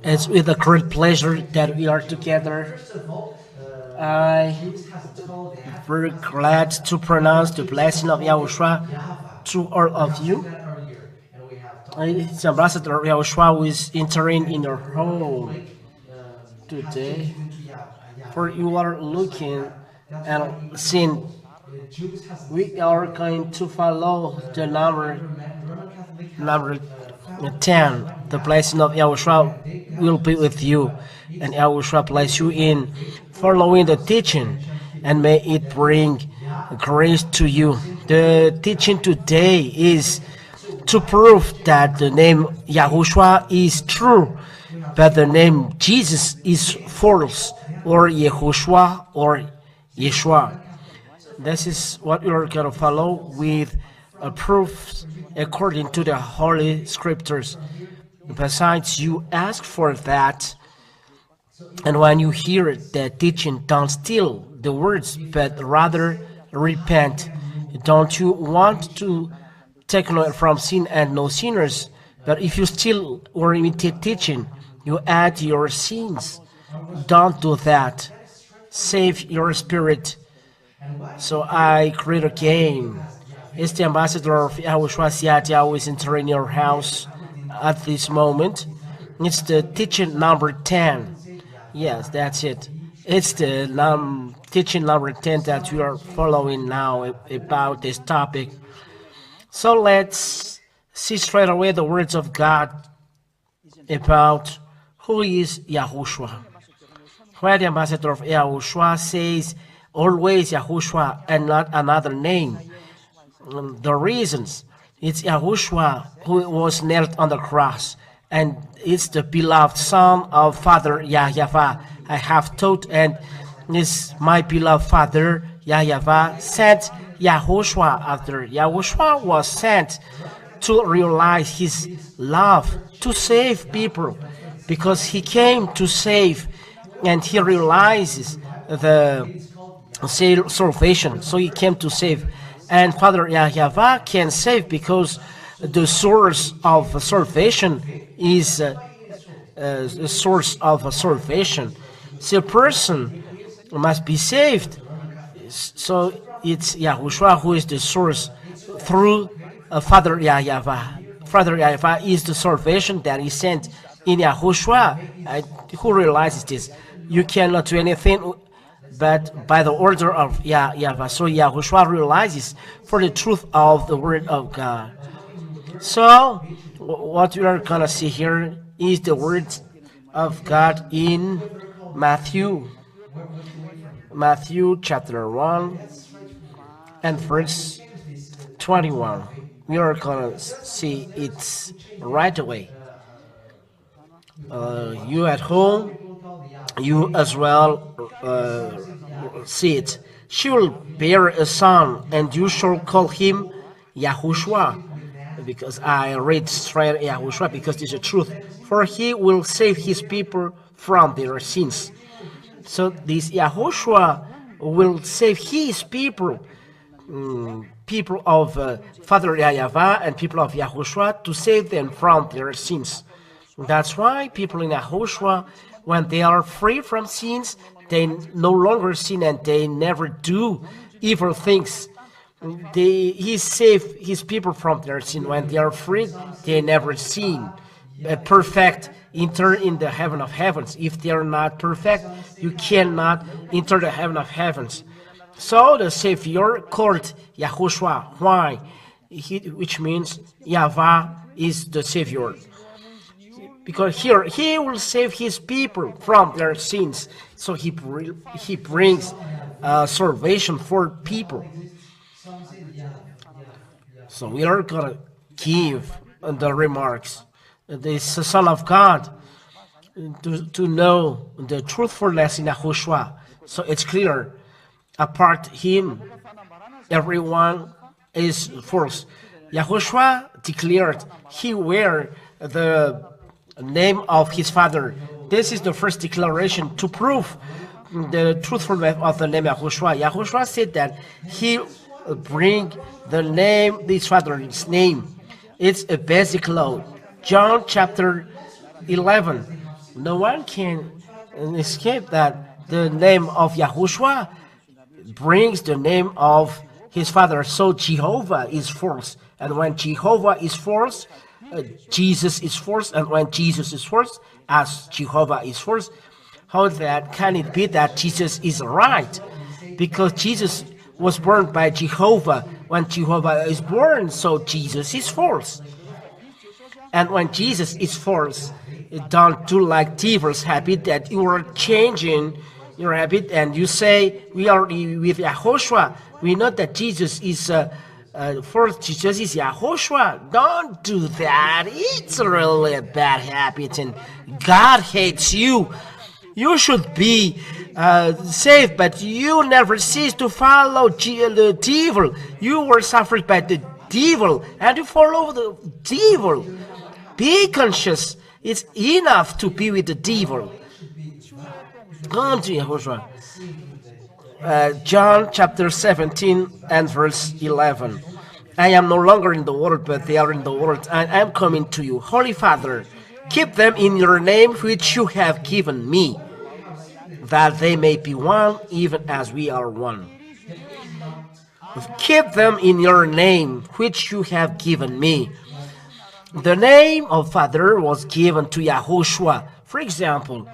It's with a great pleasure that we are together. I'm very glad to pronounce the blessing of YAHOSHUA to all of you. It's Ambassador YAHOSHUA who is entering in your home today. For you are looking and seeing, we are going to follow the number 10. The blessing of YAHOSHUA will be with you, and YAHOSHUA bless you in following the teaching, and may it bring grace to you. The teaching today is to prove that the name YAHOSHUA is true, but the name Jesus is false, or YAHOSHUA or Yeshua. This is what we are going to follow with proofs according to the Holy Scriptures. Besides, you ask for that, and when you hear the teaching, don't steal the words, but rather repent. Don't you want to take note from sin and no sinners? But if you steal or imitate teaching, you add your sins. Don't do that. Save your spirit. So I create again. It's the ambassador of YAHOSHUA who is entering your house at this moment. It's the teaching number 10. Yes, that's it. It's the teaching number 10 that we are following now about this topic. So let's see straight away the words of God about who is YAHOSHUA. Where the ambassador of YAHOSHUA says always YAHOSHUA and not another name. The reasons, it's YAHOSHUA who was nailed on the cross, and it's the beloved Son of Father Yahweh. I have taught, and this my beloved Father Yahweh sent YAHOSHUA after YAHOSHUA was sent to realize his love to save people, because he came to save, and he realizes the salvation, so he came to save. And Father Yahweh can save because the source of salvation is the source of salvation. So a person must be saved. So it's YAHOSHUA who is the source through Father Yahweh. Father Yahweh is the salvation that is sent in YAHOSHUA. Who realizes this? You cannot do anything but by the order of Yahweh. So YAHOSHUA realizes for the truth of the Word of God. So what we are going to see here is the words of God in Matthew chapter 1 and verse 21. We are going to see it right away. You at home, you as well see it. She will bear a son, and you shall call him YAHOSHUA. Because I read straight YAHOSHUA, because it's the truth. For he will save his people from their sins. So this YAHOSHUA will save his people, people of Father Yahweh and people of YAHOSHUA, to save them from their sins. That's why people in YAHOSHUA, when they are free from sins, they no longer sin and they never do evil things. He saved his people from their sin. When they are free, they never sin. Perfect enter in the heaven of heavens. If they are not perfect, you cannot enter the heaven of heavens. So the Savior called YAHOSHUA. Why? Which means Yahweh is the Savior. Because here he will save his people from their sins. So he brings salvation for people. So we are going to give the remarks. The Son of God to know the truthfulness in YAHOSHUA. So it's clear, apart him, everyone is false. YAHOSHUA declared he wear the name of his Father. This is the first declaration to prove the truthfulness of the name YAHOSHUA. YAHOSHUA said that he bring the name, this Father's name. It's a basic law. John chapter 11. No one can escape that the name of Yahushua brings the name of his father. So Jehovah is first. And when Jehovah is first, Jesus is first. And when Jesus is first, as Jehovah is first, how that can it be that Jesus is right? Because Jesus was born by Jehovah. When Jehovah is born, so Jesus is first. And when Jesus is first, don't do like Tiver's habit that you are changing your habit and you say, we are with Yahushua. We know that Jesus is first, Jesus is Yahushua. Don't do that. It's really a bad habit and God hates you. You should be saved, but you never cease to follow the devil. You were suffered by the devil and you follow the devil. Be conscious. It's enough to be with the devil. Come to Yahushua. John chapter 17 and verse 11. I am no longer in the world, but they are in the world, and I am coming to you. Holy Father, keep them in your name which you have given me, that they may be one, even as we are one. Keep them in your name which you have given me. The name of Father was given to Yahushua. For example,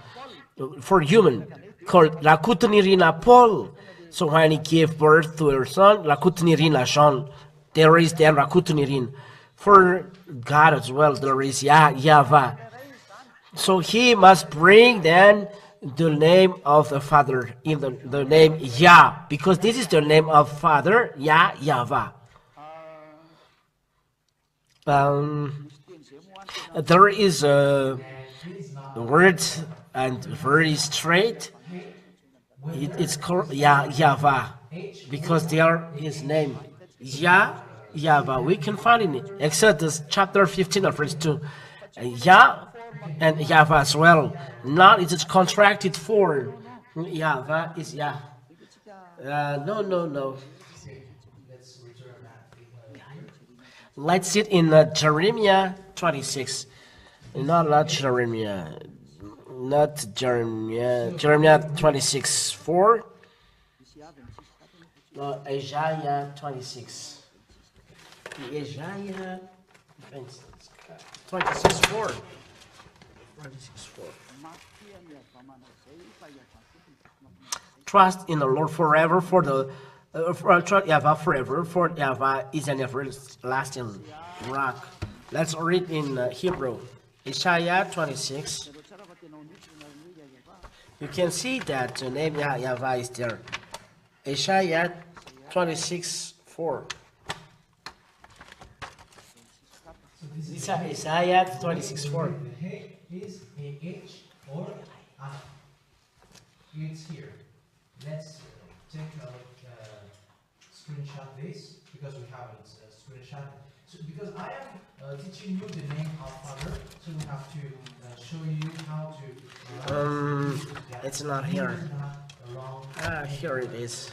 for human, called Lakutni Rina Paul. So when he gave birth to her son, Lakutni Rina Jean, there is then Lakutni Rin. For God as well, there is Yahweh. So he must bring then the name of the Father in the name Yah, because this is the name of Father, Yahweh. There is a word and very straight. It's called Yahweh because they are his name. Yahweh. We can find in Exodus chapter 15 verse 2. Yah and Yahweh as well. Not it's a contracted form. Yahweh is Yah. No. Let's see it in Jeremiah 26. Not Jeremiah. Not Jeremiah. Jeremiah 26, 4. No, Isaiah 26. Isaiah 26, 4. 26, 4. Trust in the Lord forever, for the Yahweh forever, for Yahweh is an everlasting rock. Let's read in Hebrew. Isaiah 26. You can see that the name Yahweh is there. Isaiah 26, 4. Isaiah 26, 4. Is H or I? It's here. Let's take a screenshot this because we haven't screenshot. So because I am teaching you the name of Father, so we have to show you how to. It's not here. Here it is.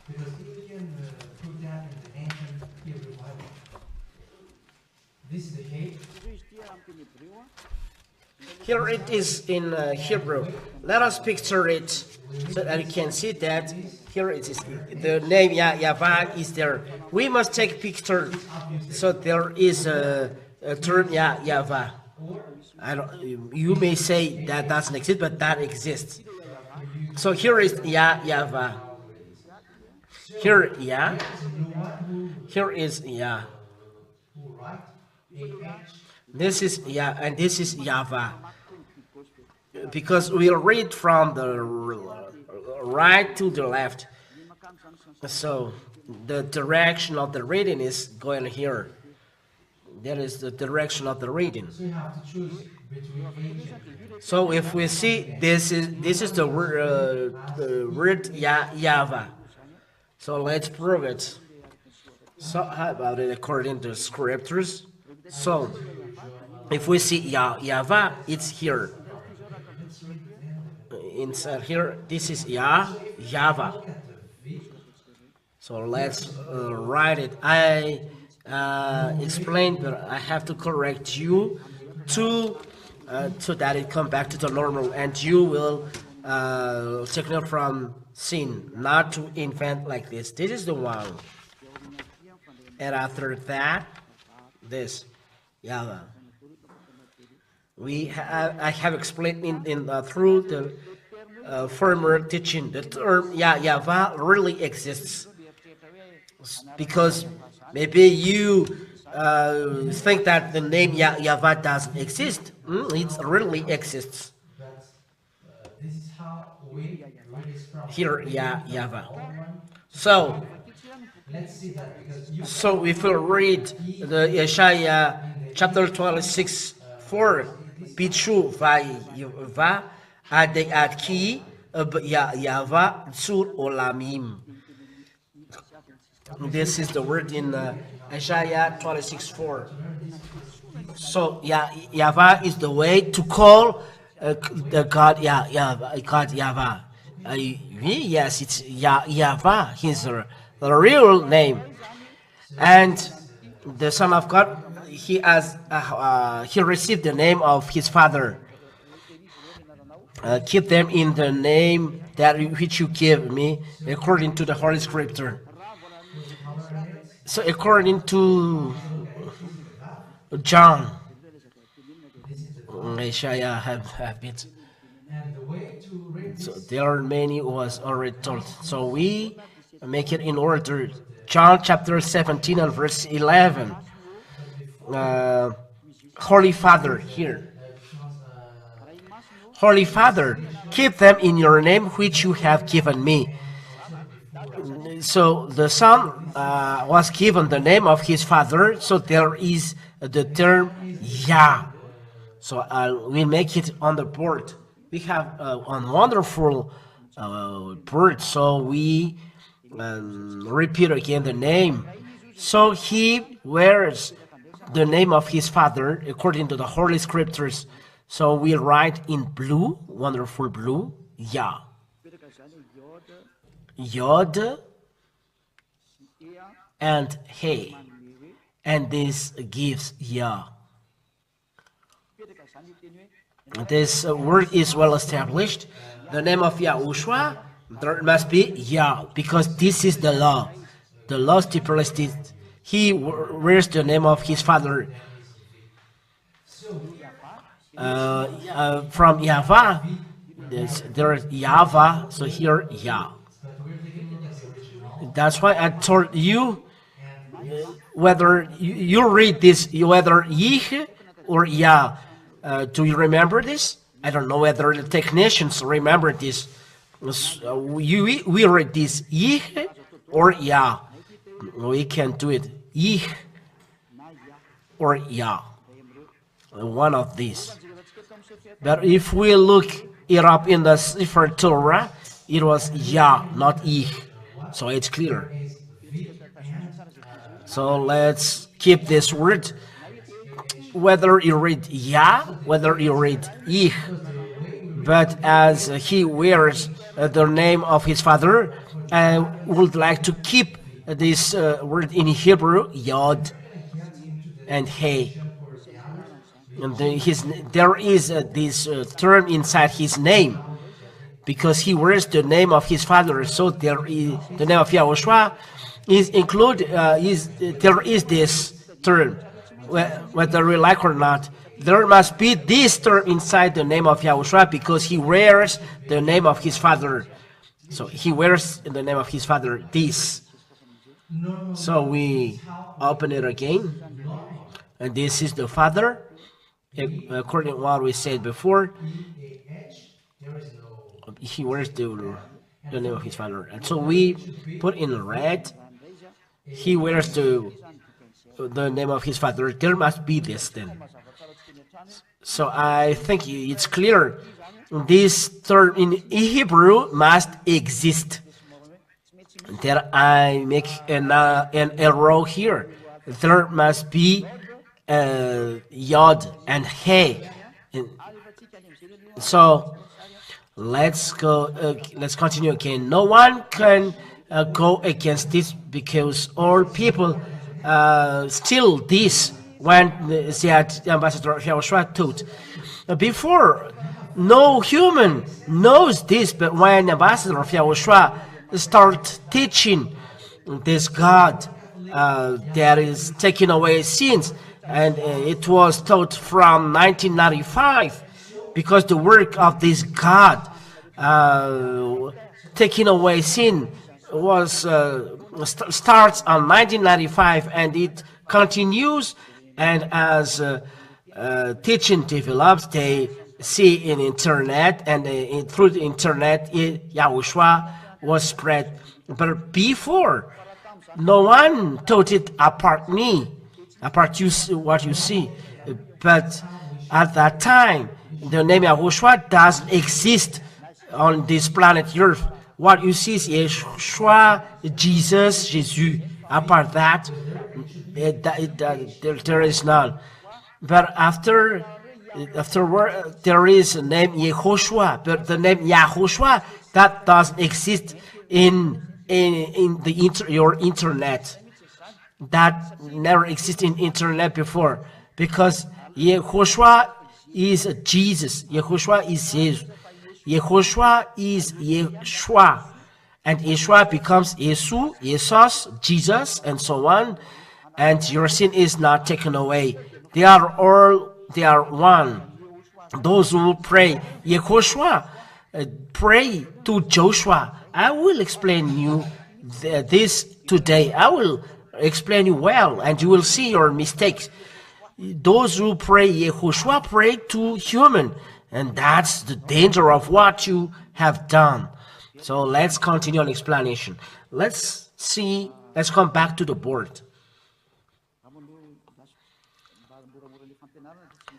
Because you can put that in the ancient Hebrew Bible. This is the H. Here it is in Hebrew. Let us picture it so that you can see that here it is. The name Yahweh is there. We must take picture so there is a term Yahweh. You may say that doesn't exist, but that exists. So here is Yahweh. Here Yah. Here is Yah. This is Yah, and this is Yahweh. Because we'll read from the right to the left. So the direction of the reading is going here. That is the direction of the reading. So if we see this is the word Yahweh. So let's prove it. So how about it according to scriptures? So if we see Yahweh, it's here. Inside here, this is Yahweh. So let's write it. I explained, but I have to correct you to so that it come back to the normal, and you will take note from sin, not to invent like this. This is the one. And after that, this, Yahweh. I have explained through the former teaching, the term Yahweh really exists, because maybe you think that the name Yahweh doesn't exist. It really exists. This is how we read it from Here, Yahweh. So, let's see that, because so if we read the Isaiah chapter 26, 4, Pichu va adek adki Yahweh sur olamim. This is the word in Isaiah 26, 4. So Yahweh is the way to call the God Yahweh. Yes, it's Yahweh, his the real name. And the Son of God, he received the name of his Father. Keep them in the name that which you give me, according to the Holy Scripture. So according to John, Isaiah have it. So there are many was already told. So we make it in order. John chapter 17 and verse 11. Holy Father here. Holy Father, keep them in your name which you have given me. So the Son was given the name of his Father. So there is the term Yah. So we make it on the board. We have a wonderful board. So we repeat again the name. So he wears the name of his Father according to the Holy Scriptures. So we write in blue, wonderful blue, Yah. Yod and He. And this gives Yah. This word is well established. The name of YAHHOSHUA, there must be Yah, because this is the law. The law stipulates this. He wears the name of his Father. From Yahweh, there is Yahweh, so here Yah. That's why I told you whether you read this, whether Yih or Yah. Do you remember this? I don't know whether the technicians remember this. We read this Yih or Yah. We can do it Yih or Yah. One of these. But if we look it up in the Sefer Torah, it was Yah, not Yih. So it's clear. So let's keep this word. Whether you read Yah, whether you read Yih, but as he wears the name of his Father, I would like to keep this word in Hebrew, Yod and He. And there is this term inside his name, because he wears the name of his Father. So there is the name of YAHHOSHUA is included. There is this term, whether we like or not. There must be this term inside the name of YAHHOSHUA, because he wears the name of his Father. So he wears in the name of his Father this. So we open it again, and this is the Father. According to what we said before, he wears the name of his Father. And so we put in red, he wears the name of his Father. There must be this then. So I think it's clear. This term in Hebrew must exist. There I make an arrow here. There must be Yod and He. So let's go. Let's continue again. No one can go against this, because all people still this when the ambassador of YAHHOSHUA taught. Before, no human knows this, but when ambassador of Yahushua start teaching this God that is taking away sins, and it was taught from 1995, because the work of this God taking away sin was starts on 1995, and it continues, and as teaching develops, they see in internet, and through the internet, Yahushua was spread. But before, no one taught it apart me, apart you what you see. But at that time, the name Yahushua doesn't exist on this planet Earth. What you see is Yeshua, Jesus, Jesus. Apart that, there is none. But afterward, there is a name YAHOSHUA, but the name YAHOSHUA that doesn't exist in your internet. That never existed in internet before, because YAHOSHUA is Jesus. YAHOSHUA is Jesus. YAHOSHUA is Yeshua, and Yeshua becomes Yesu, Jesus, Jesus, and so on. And your sin is not taken away. They are one. Those who pray YAHOSHUA pray to Joshua. I will explain you this today. I will explain you well, and you will see your mistakes. Those who pray YAHOSHUA pray to human, and that's the danger of what you have done. So let's continue on explanation. Let's come back to the board,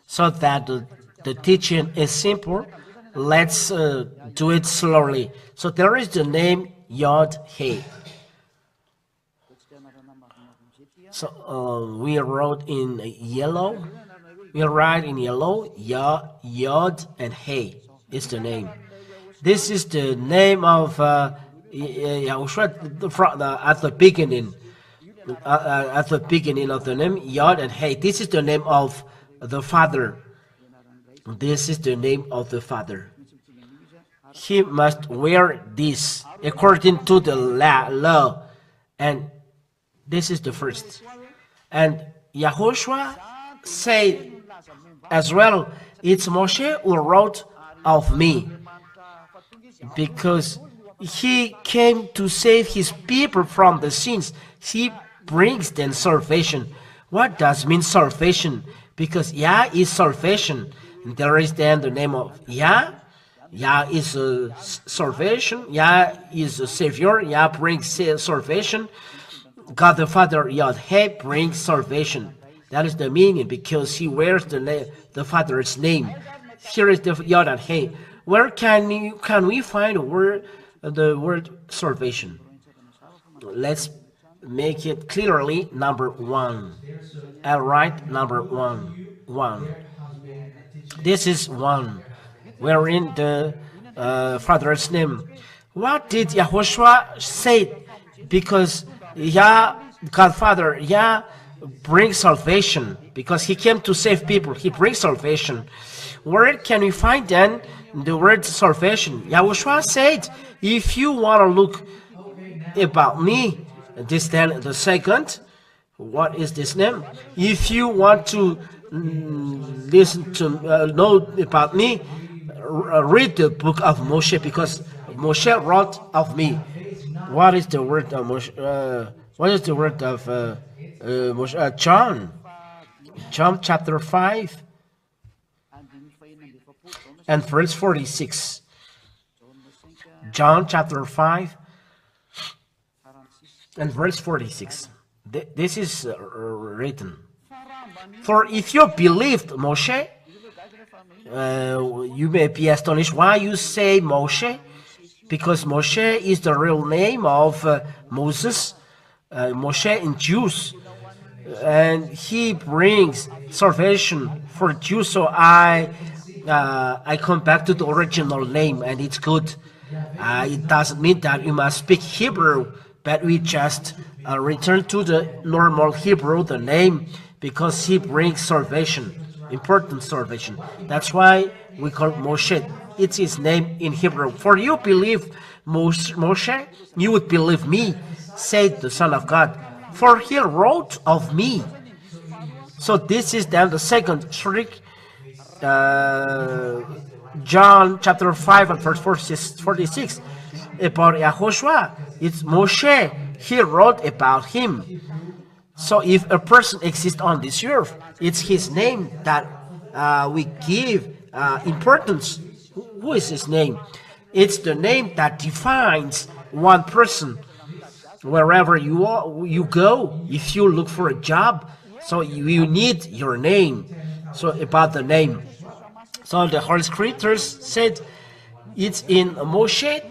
so that the teaching is simple. Let's do it slowly. So there is the name Yod-He. So we wrote in yellow. We write in yellow. Yod and He is the name. This is the name of Yahushua at the beginning. At the beginning of the name Yod and He. This is the name of the Father. This is the name of the Father. He must wear this according to the law, and this is the first. And Yahushua said as well, it's Moshe who wrote of me, because he came to save his people from the sins. He brings them salvation. What does mean salvation? Because Yah is salvation. There is then the name of Yah. Yah is salvation. Yah is a savior. Yah brings salvation. God the Father, Yod-He, brings salvation. That is the meaning, because he wears the Father's name. Here is the Yod-He. Where can we find the word salvation? Let's make it clearly. Number one. All right, number one. This is one, wherein the Father's name. What did Yahushua say? Because Yah, God Father, Yah brings salvation, because he came to save people. He brings salvation. Where can we find then the word salvation? Yahushua said, if you want to look about me, this then the second. What is this name? If you want to listen to know about me, read the book of Moshe, because Moshe wrote of me. What is the word of Moshe? What is the word of Moshe? John chapter 5 and verse 46. John chapter 5 and verse 46. This is written. For if you believed Moshe, you may be astonished why you say Moshe, because Moshe is the real name of Moses, Moshe in Jews, and he brings salvation for Jews. So I come back to the original name, and it's good. It doesn't mean that you must speak Hebrew, but we just return to the normal Hebrew, the name, because he brings salvation. important salvation. That's why we call Moshe. It's his name in Hebrew. For you believe Moshe, you would believe me, said the Son of God, for he wrote of me. So this is then the second trick. John chapter 5 and verse 46 about YAHOSHUA. It's Moshe. He wrote about him. So if a person exists on this earth, it's his name that we give importance. Who is his name? It's the name that defines one person. Wherever you go, if you look for a job, so you need your name. So about the name. So the Holy Scriptures said it's in Moshe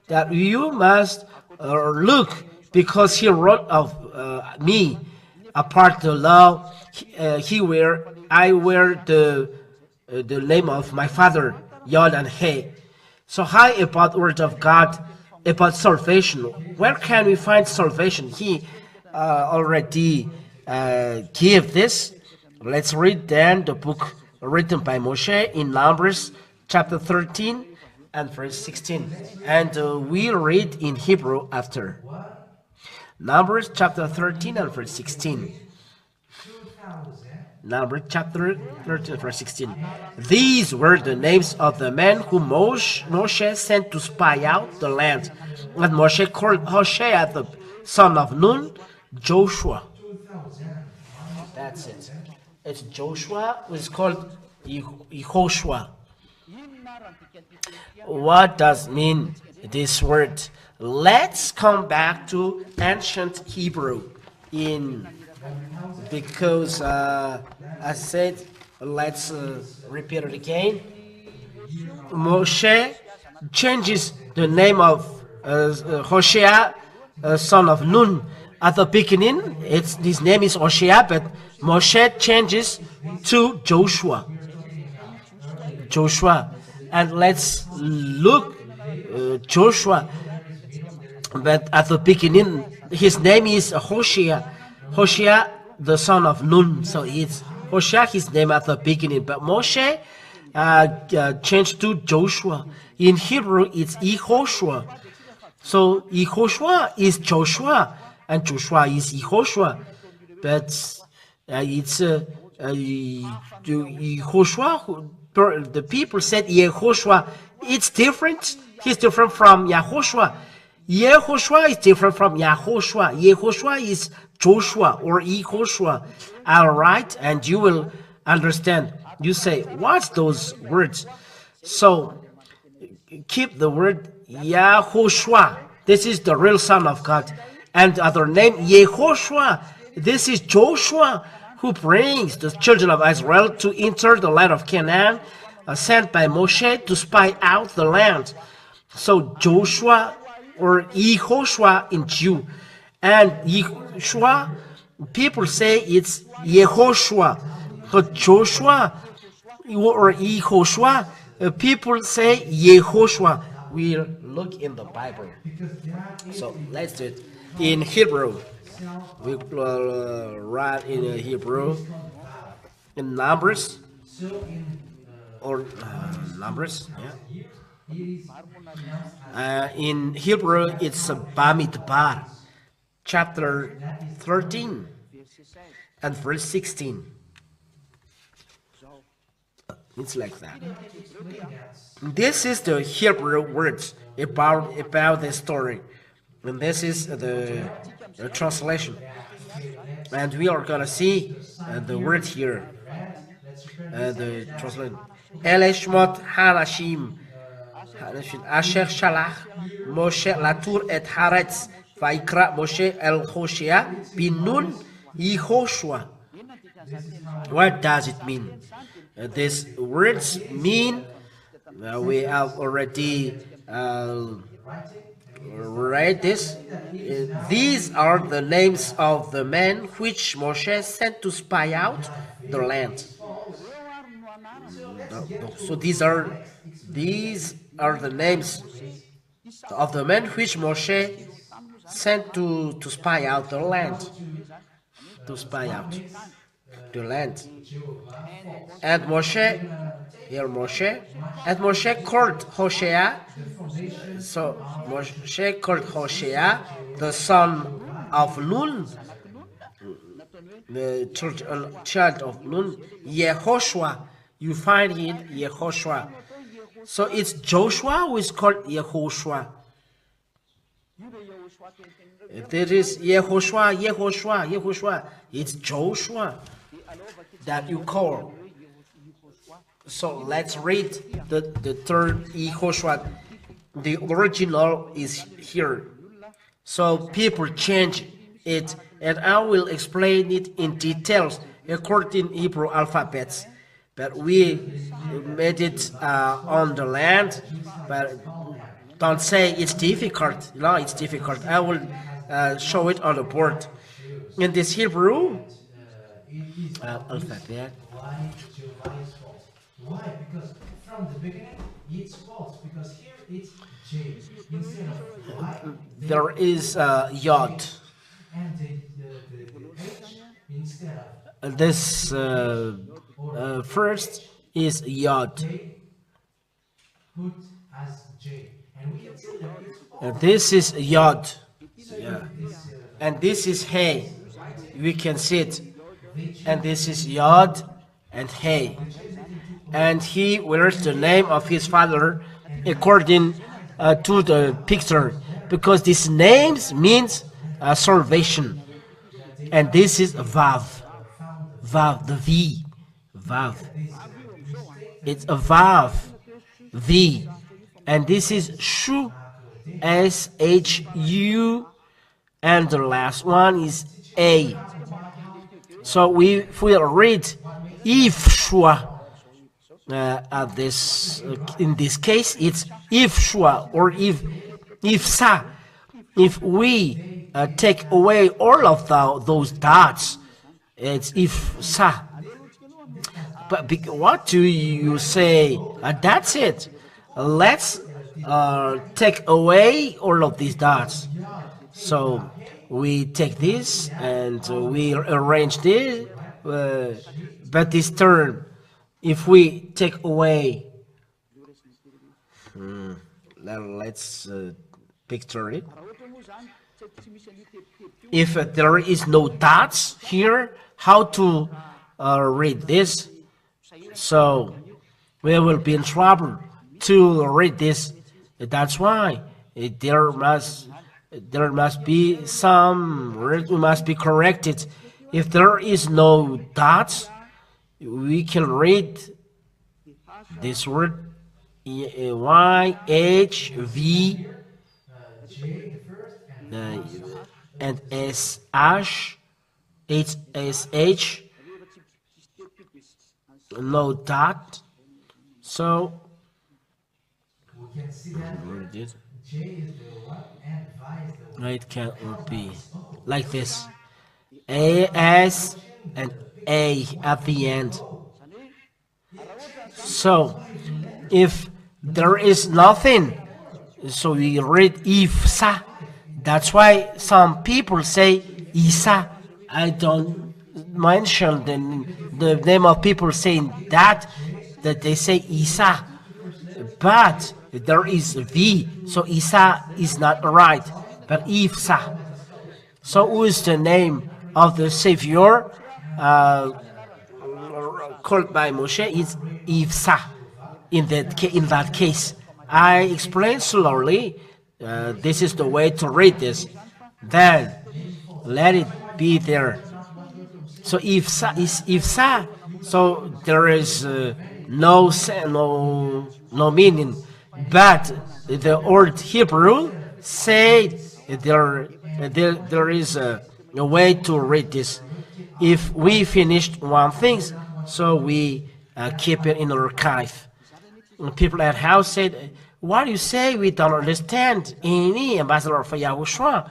that you must look, because he wrote of me. Apart the law, I wear the name of my father, Yod and He. So high about the word of God, about salvation. Where can we find salvation? He already gave this. Let's read then the book written by Moshe in Numbers chapter 13 and verse 16. And we read in Hebrew after. Numbers chapter 13 and verse 16. Numbers chapter 13 verse 16. These were the names of the men whom Moshe sent to spy out the land. And Moshe called Hoshea the son of Nun, Joshua. That's it. It's Joshua, who is called YAHOSHUA. What does mean this word? Let's come back to ancient Hebrew because I said let's repeat it again. Moshe changes the name of Hoshea, son of Nun. At the beginning, his name is Hoshea, but Moshe changes to Joshua. And let's look Joshua. But at the beginning, his name is Hoshea, the son of Nun. So it's Hoshea, his name at the beginning. But Moshe changed to Joshua. In Hebrew, it's YAHOSHUA. So YAHOSHUA is Joshua, and Joshua is YAHOSHUA. But it's YAHOSHUA. The people said YAHOSHUA. It's different. He's different from YAHOSHUA. YAHOSHUA is different from YAHOSHUA. YAHOSHUA is Joshua or YAHOSHUA. All right, and you will understand. You say, what's those words? So keep the word YAHOSHUA. This is the real Son of God. And other name YAHOSHUA. This is Joshua, who brings the children of Israel to enter the land of Canaan, sent by Moshe to spy out the land. So Joshua or YAHOSHUA in Jew, and YAHOSHUA, people say it's YAHOSHUA, but Joshua or YAHOSHUA, people say YAHOSHUA. We'll look in the Bible. So let's do it in Hebrew. We write in Hebrew in Numbers or Numbers. Yeah. In Hebrew, it's Bamidbar, chapter 13 and verse 16. It's like that. This is the Hebrew words about the story, and this is the translation. And we are gonna see the word here. The translation. Eleshmot Harashim. Asher Shalach Moshe Latur et Haaretz Vaikra Moshe El Hoshea bin Nun YAHOSHUA. What does it mean? These words mean we have already read this. These are the names of the men which Moshe sent to spy out the land. So these are the names of the men which Moshe sent to spy out the land. To spy out. the land. Jehovah false. And Moshe, here Moshe, and Moshe called Hoshea. So Moshe called Hoshea, the son of Nun, the child of Nun, YAHHOSHUA. You find it, YAHHOSHUA. So it's Joshua who is called YAHOSHUA. There is YAHHOSHUA, YAHHOSHUA, YAHHOSHUA. It's Joshua that you call. So let's read the third YAHHOSHUA. The original is here. So people change it, and I will explain it in details according to Hebrew alphabets. But we made it on the land, but don't say it's difficult. No, it's difficult. I will show it on the board. In this Hebrew alphabet. Why Jehovah is false? Why? Because from the beginning it's false. Because here it's J instead of Y. There is Yod. And the H instead of This first is Yod. J put as J. And we can see that it's false. And this is Yod. Yeah. And this is Hey. We can see it. And this is Yod and Hey. And he wears the name of his father according to the picture, because these names means salvation. And this is Vav. Vav, the V. Vav. It's a Vav. V. And this is Shu. S-H-U. And the last one is A. So if we read YAHHOSHUA, in this case, it's YAHHOSHUA or YAHHOSHUA. If we take away all of those dots, it's YAHHOSHUA. But what do you say? That's it. Let's take away all of these dots. So we take this and we arrange this, but this term, if we take away, let's picture it. If there is no dots here, how to read this? So we will be in trouble to read this. That's why there must be some, we must be corrected. If there is no dots, we can read this word YHV and SH, HSH, no dot. So we can see that read it. J is the one and Y is the one. It can be like this. AS and A at the end. So if there is nothing, so we read IFSA. That's why some people say Isa. I don't mention the name of people saying that they say Isa. But there is V, so Isa is not right, but IFSA. So who is the name of the Savior called by Moshe? Is IFSA. In that case, I explain slowly. This is the way to read this. Then let it be there. So IFSA is IFSA. So there is no meaning. But the old Hebrew said there is a way to read this. If we finished one thing, so we keep it in archive. People at house said, "What do you say? We don't understand." Any ambassador for YAHHOSHUA,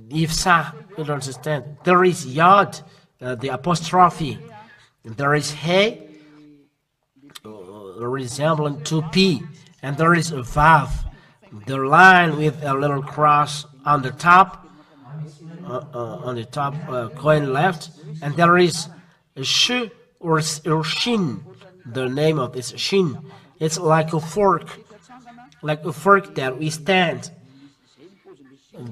IFSA, we don't understand. There is Yod, the apostrophe. There is He, resembling to P, and there is Vav, the line with a little cross on the top. on the top coin left, and there is a sh or shin. The name of this shin. It's like a fork that we stand.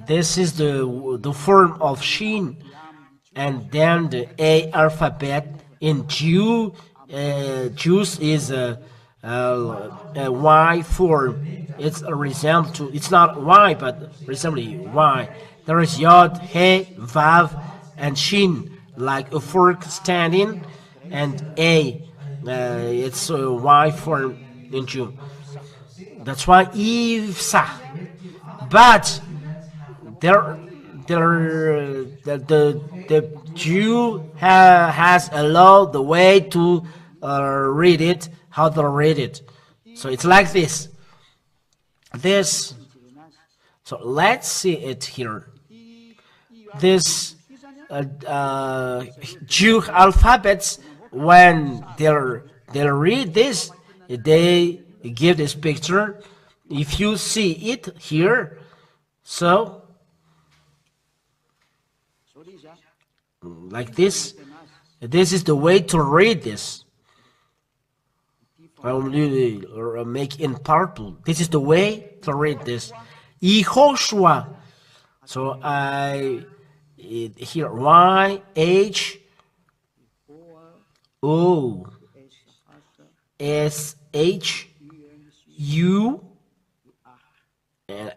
This is the form of shin, and then the A alphabet in Jews is a Y form. It's a resemble to. It's not Y, but resemble Y. There is Yod, He, Vav, and Shin, like a fork standing, and A. It's a Y form in Jew. That's why Ivsa. But the Jew has allowed the way to read it, how to read it. So it's like this. So let's see it here. This Jew alphabets, when they read this, they give this picture. If you see it here, so like this is the way to read this. I will make in purple. This is the way to read this. YAHHOSHUA. So I here YAHHOSHU and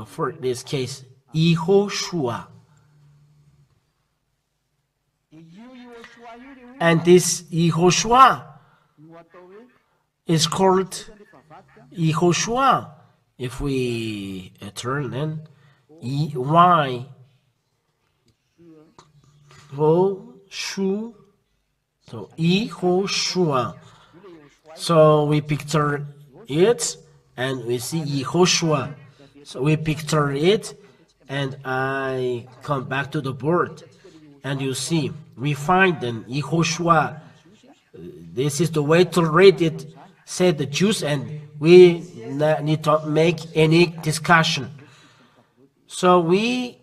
for this case YAHHOSHUA. And this YAHHOSHUA is called YAHHOSHUA. If we turn then YAHHOSHUA. So YAHHOSHUA. So we picture it and we see YAHHOSHUA. So we picture it and I come back to the board and you see we find then YAHHOSHUA. This is the way to read it, said the Jews, and we need to make any discussion. So we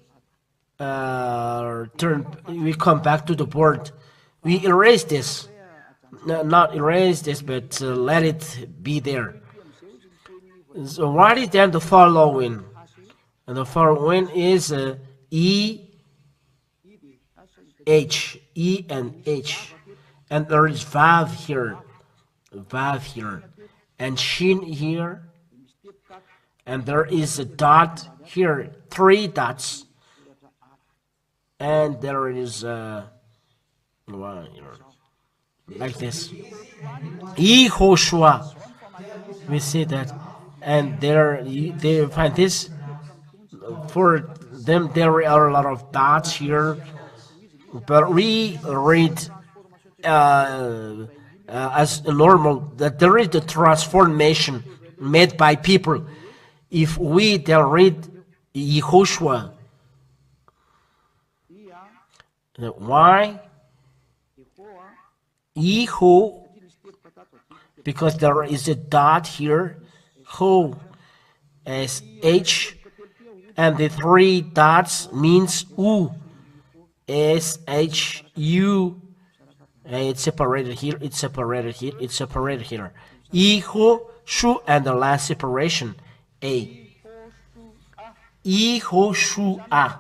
come back to the board. We erase this, not erase this, but let it be there. So what is then the following? And the following is E and H, and there is Vav here, and Shin here, and there is a dot here, 3 dots, and there is like this. YAHHOSHUA. We see that, and they find this. For them, there are a lot of dots here. But we read as normal that there is the transformation made by people. If we then read YAHHOSHUA, why? Yeho, because there is a dot here, Ho as H, and the 3 dots means U. SHU, it's separated here, it's separated here, it's separated here. YAHHOSHU, and the last separation, A. YAHHOSHUA.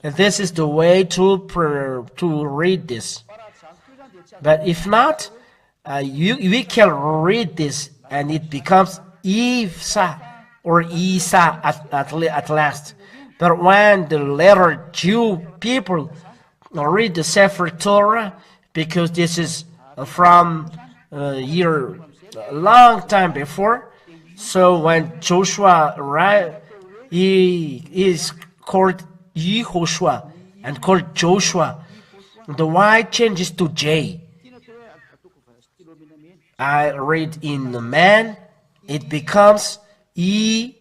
And this is the way to read this. But if not, we can read this and it becomes Ivsa or Isa at last. But when the later Jew people read the Sefer Torah, because this is from a long time before, so when Joshua arrived, he is called YAHHOSHUA and called Joshua. The Y changes to J. I read in the man, it becomes YAHHOSHUA.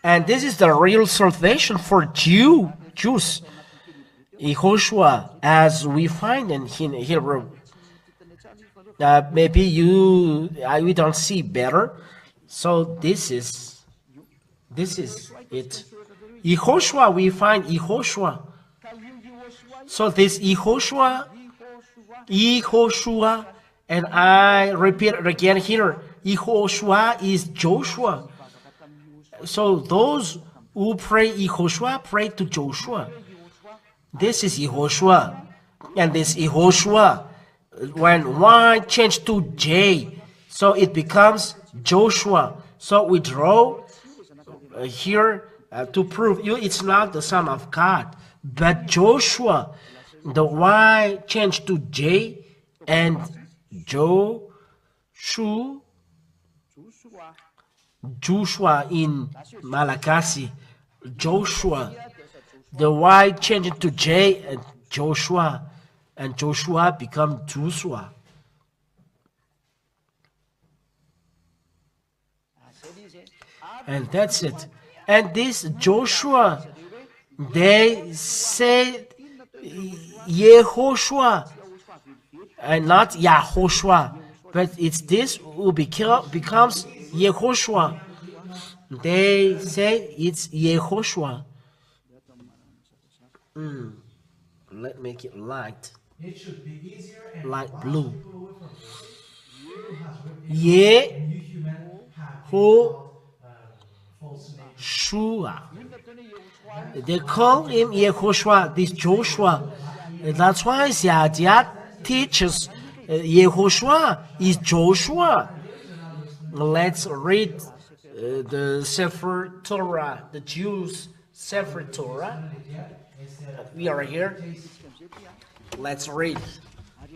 And this is the real salvation for Jews. YAHHOSHUA, as we find in Hebrew. Maybe we don't see better. So this is it. YAHOSHUA, we find YAHOSHUA. So this YAHOSHUA, and I repeat it again here. YAHOSHUA is Joshua. So those who pray YAHOSHUA pray to Joshua. This is YAHOSHUA, and this YAHOSHUA. When Y change to J, so it becomes Joshua. So we draw here to prove you it's not the Son of God, but Joshua. The Y changed to J, and Joshua in Malagasy. Joshua. The Y changed to J, and Joshua. And Joshua become Joshua. And that's it. And this Joshua, they say YAHOSHUA and not YAHOSHUA, but it's this who becomes YAHOSHUA. They say it's YAHOSHUA. Let's make it light. It should be easier and Light blue. YAHOSHUA. They call him YAHOSHUA, this Joshua. That's why Xiajia teaches YAHOSHUA is Joshua. Let's read the Sefer Torah, the Jews' Sefer Torah. We are here. Let's read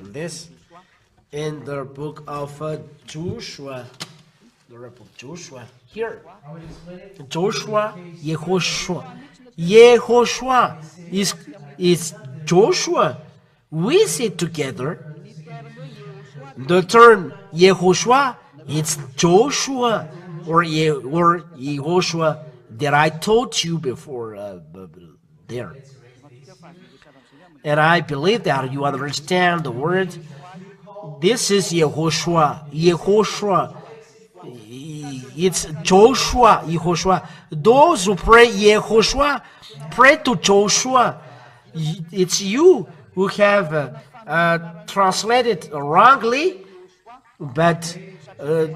this in the book of Joshua. The book of Joshua. Here, Joshua, YAHOSHUA. YAHOSHUA is Joshua. We see together. The term YAHOSHUA, it's Joshua or YAHOSHUA that I told you before there. And I believe that you understand the word. This is YAHOSHUA. YAHOSHUA. It's Joshua, YAHOSHUA. Those who pray YAHOSHUA, pray to Joshua. It's you who have translated wrongly, but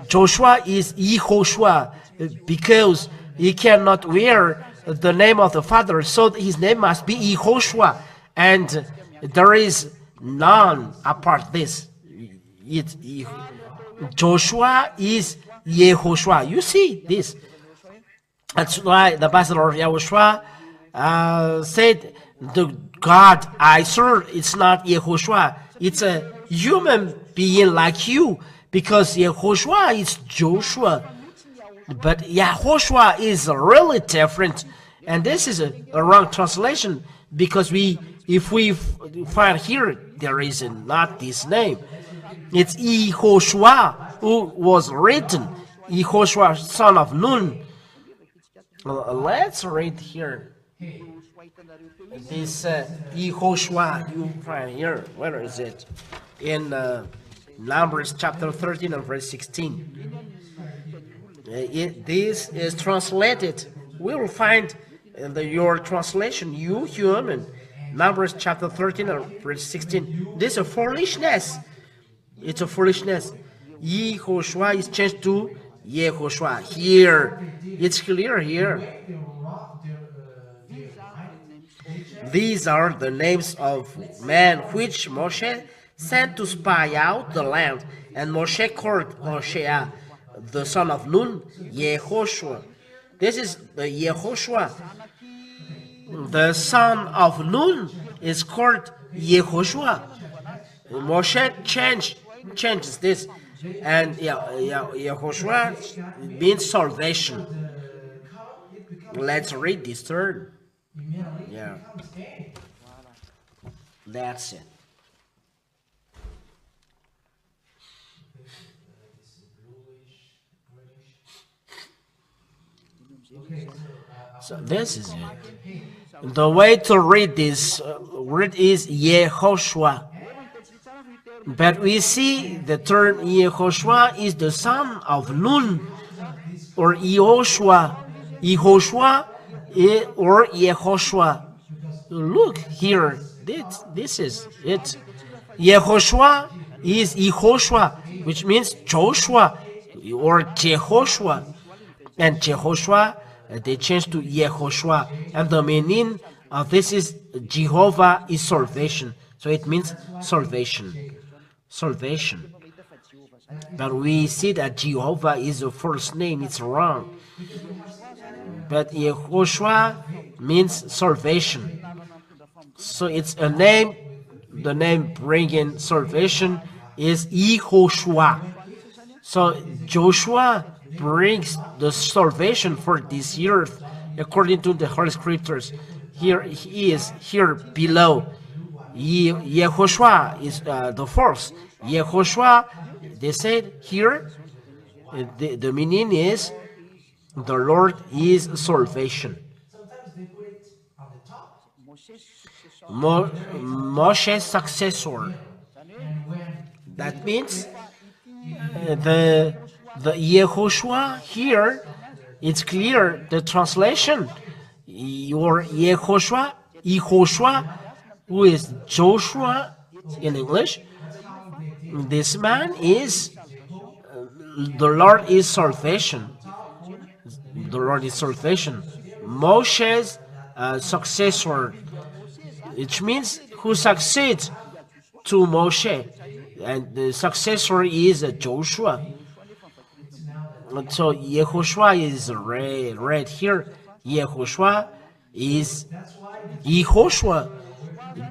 Joshua is YAHOSHUA because he cannot wear the name of the Father, so his name must be YAHOSHUA, and there is none apart this. Joshua is YAHOSHUA. You see this. That's why the pastor of YAHOSHUA said, the God I serve, it's not YAHOSHUA. It's a human being like you, because YAHOSHUA is Joshua. But YAHOSHUA is really different. And this is a wrong translation, because if we find here, there is not this name. It's YAHOSHUA who was written, YAHOSHUA, son of Nun. Let's read here. This YAHOSHUA you find here. Where is it? In Numbers chapter 13 and verse 16. This is translated. We will find your translation, you human. Numbers chapter 13 and verse 16. This is a foolishness. It's a foolishness. YAHOSHUA is changed to YAHOSHUA. Here, it's clear here. These are the names of men which Moshe sent to spy out the land. And Moshe called Hoshea, the son of Nun, YAHOSHUA. This is the YAHOSHUA. The son of Nun is called YAHOSHUA. Moshe changes this, and YAHOSHUA means salvation. Let's read this term. Yeah, that's it. So this is it. The way to read this word is YAHOSHUA. But we see the term YAHOSHUA is the son of Nun, or YAHOSHUA, or YAHOSHUA. Look here, this is it. YAHOSHUA is YAHOSHUA, which means Joshua or Jehoshua. And Jehoshua, they changed to YAHOSHUA. And the meaning of this is Jehovah is salvation. So it means salvation. Salvation. But we see that Jehovah is the first name. It's wrong. But YAHOSHUA means salvation. So it's a name. The name bringing salvation is YAHOSHUA. So Joshua brings the salvation for this earth according to the Holy Scriptures. Here he is here below. YAHOSHUA is the first. YAHOSHUA, they said here, the meaning is the Lord is salvation. Moshe's successor. That means the YAHOSHUA here, it's clear the translation. Your YAHOSHUA, who is Joshua in English. This man is the Lord is salvation. The Lord is salvation. Moshe's successor, which means who succeeds to Moshe, and the successor is Joshua. And so YAHOSHUA is read here. YAHOSHUA is YAHOSHUA.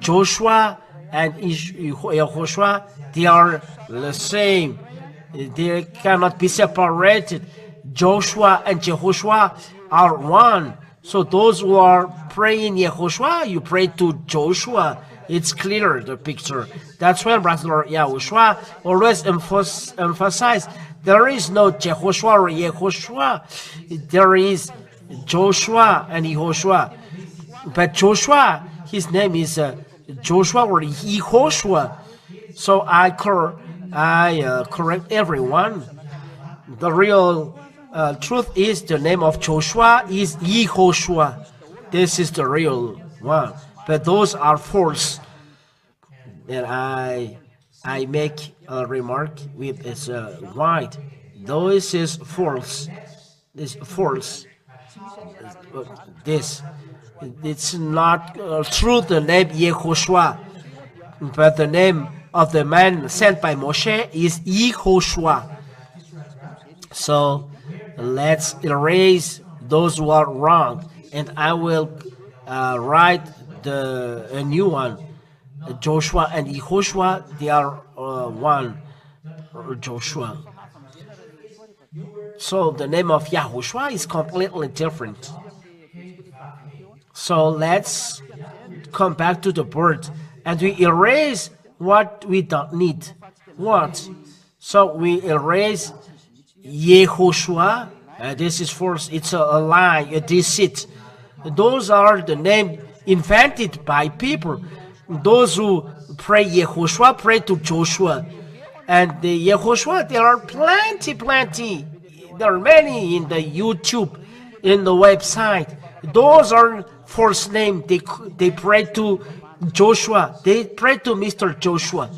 Joshua and YAHOSHUA, they are the same. They cannot be separated. Joshua and Jehoshua are one. So those who are praying YAHOSHUA, you pray to Joshua. It's clear, the picture. That's why Brother Yahushua always emphasize there is no Jehoshua or YAHOSHUA. There is Joshua and YAHOSHUA. But Joshua, his name is Joshua or YAHOSHUA. So I correct everyone. The real truth is the name of Joshua is YAHOSHUA. This is the real one. But those are false. And I make a remark with this white. Those is false. This false. This. It's not true the name YAHOSHUA. But the name of the man sent by Moshe is YAHOSHUA. So let's erase those who are wrong. And I will write a new one. Joshua and YAHOSHUA, they are one. Joshua. So the name of YAHOSHUA is completely different. So let's come back to the word and we erase what we don't need. What? So we erase YAHOSHUA. This is false. It's a lie, a deceit. Those are the names invented by people. Those who pray YAHOSHUA pray to Joshua. And the YAHOSHUA, there are plenty. There are many in the YouTube, in the website. Those are false names. They pray to Joshua. They pray to Mr. Joshua.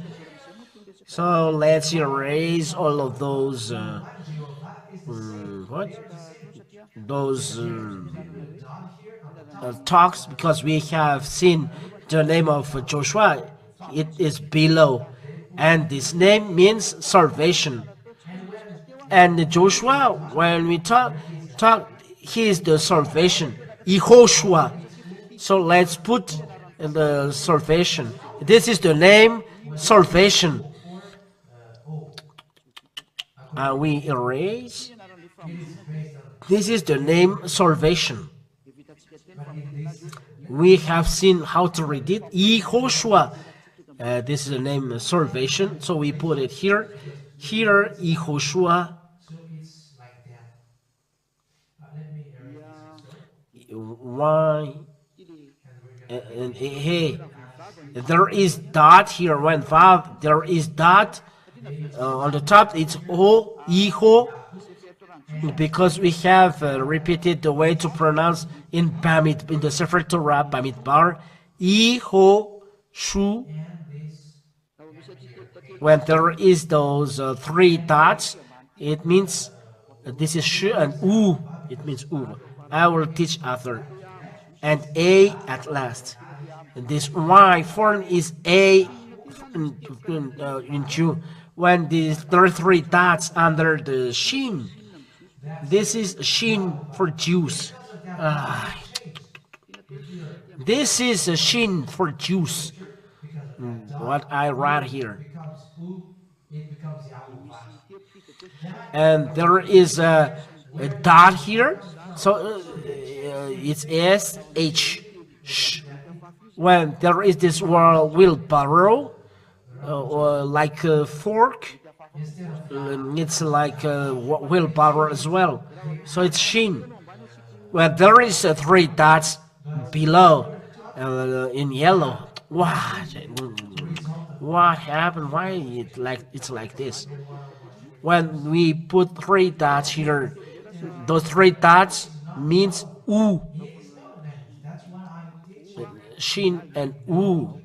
So let's erase all of those talks, because we have seen the name of Joshua. It is below, and this name means salvation. And Joshua, when we talk, he is the salvation, YAHOSHUA. So let's put the salvation. This is the name salvation. We erase. This is the name salvation. We have seen how to read it. YAHOSHUA. This is the name salvation. So we put it here. Here, YAHOSHUA. Why? And hey, there is dot here. When vav, there is dot on the top. It's O, Iho, because we have repeated the way to pronounce in Bamid, in the Sefer Torah, Bamidbar, YAHOSHUA. When there is those three dots, it means this is sh and u. It means u. I will teach after. And a at last. And this y form is a in Jew. When there are three dots under the shin, this is shin for Jews. This is a shin for Jews. What I write here. And there is a dot here, so it's S-H. When there is this word wheelbarrow, like a fork, it's like a wheelbarrow as well. So it's shin. When there is three dots below in yellow, what happened? Why it's like this? When we put three dots here, those three dots means u, shin and u,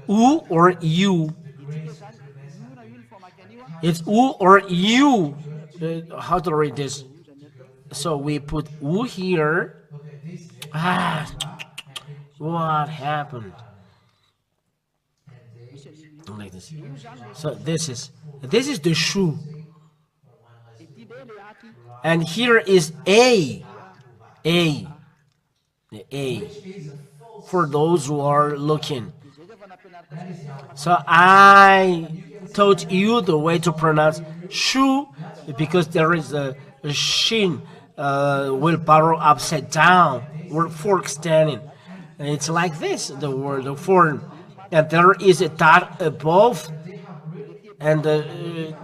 or u. It's u or u. How to read this? So we put u here. What happened? Like this. So this is the shoe. And here is A, the A, for those who are looking. So I taught you the way to pronounce shoe, because there is a shin, wheelbarrow upside down, or fork standing. And it's like this, the word, the form. And there is a dot above, and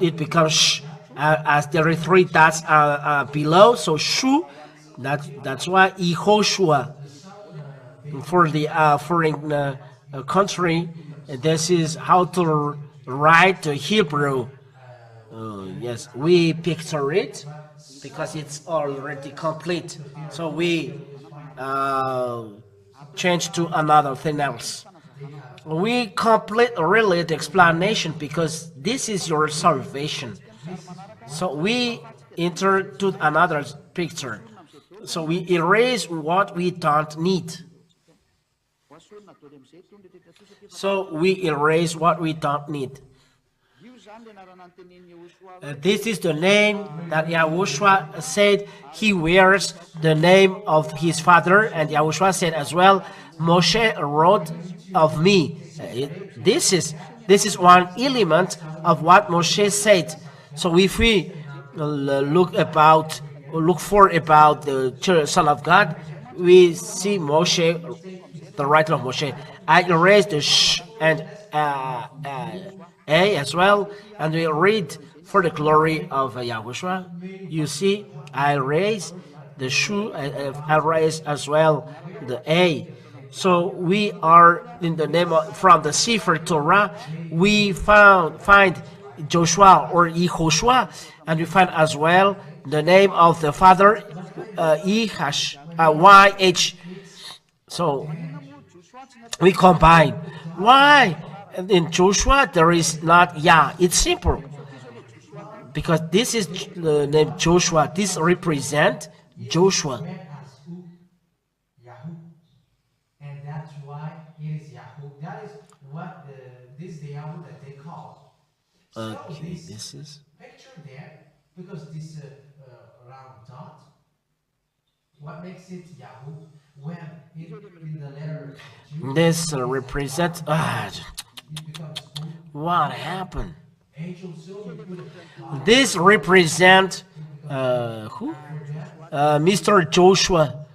it becomes sh. As there are three dots below, so shu. That's why YAHOSHUA. For the foreign country, this is how to write the Hebrew. Yes, we picture it because it's already complete. So we change to another thing else. We complete really the explanation because this is your salvation. So we enter to another picture. So we erase what we don't need. So we erase what we don't need. This is the name that Yahushua said he wears the name of his father, and Yahushua said as well, Moshe wrote of me. This is one element of what Moshe said. So if we look for about the Son of God, we see Moshe, the writer of Moshe. I erased the sh and a as well, and we read for the glory of Yahushua. You see, I erase the shu, I erase as well the a. So we are in the name of, from the Sefer Torah, we find Joshua or YAHOSHUA, and we find as well the name of the father, YH. So we combine. Why? In Joshua there is not Yah. It's simple. Because this is the name Joshua. This represents Joshua. And that's why it is Yahoo. That is what this is the Yahoo that they call. Okay, so this is picture there, because this round dot, what makes it Yahoo? When in the letter G, this represents. What happened? This represents who? Mr. Joshua,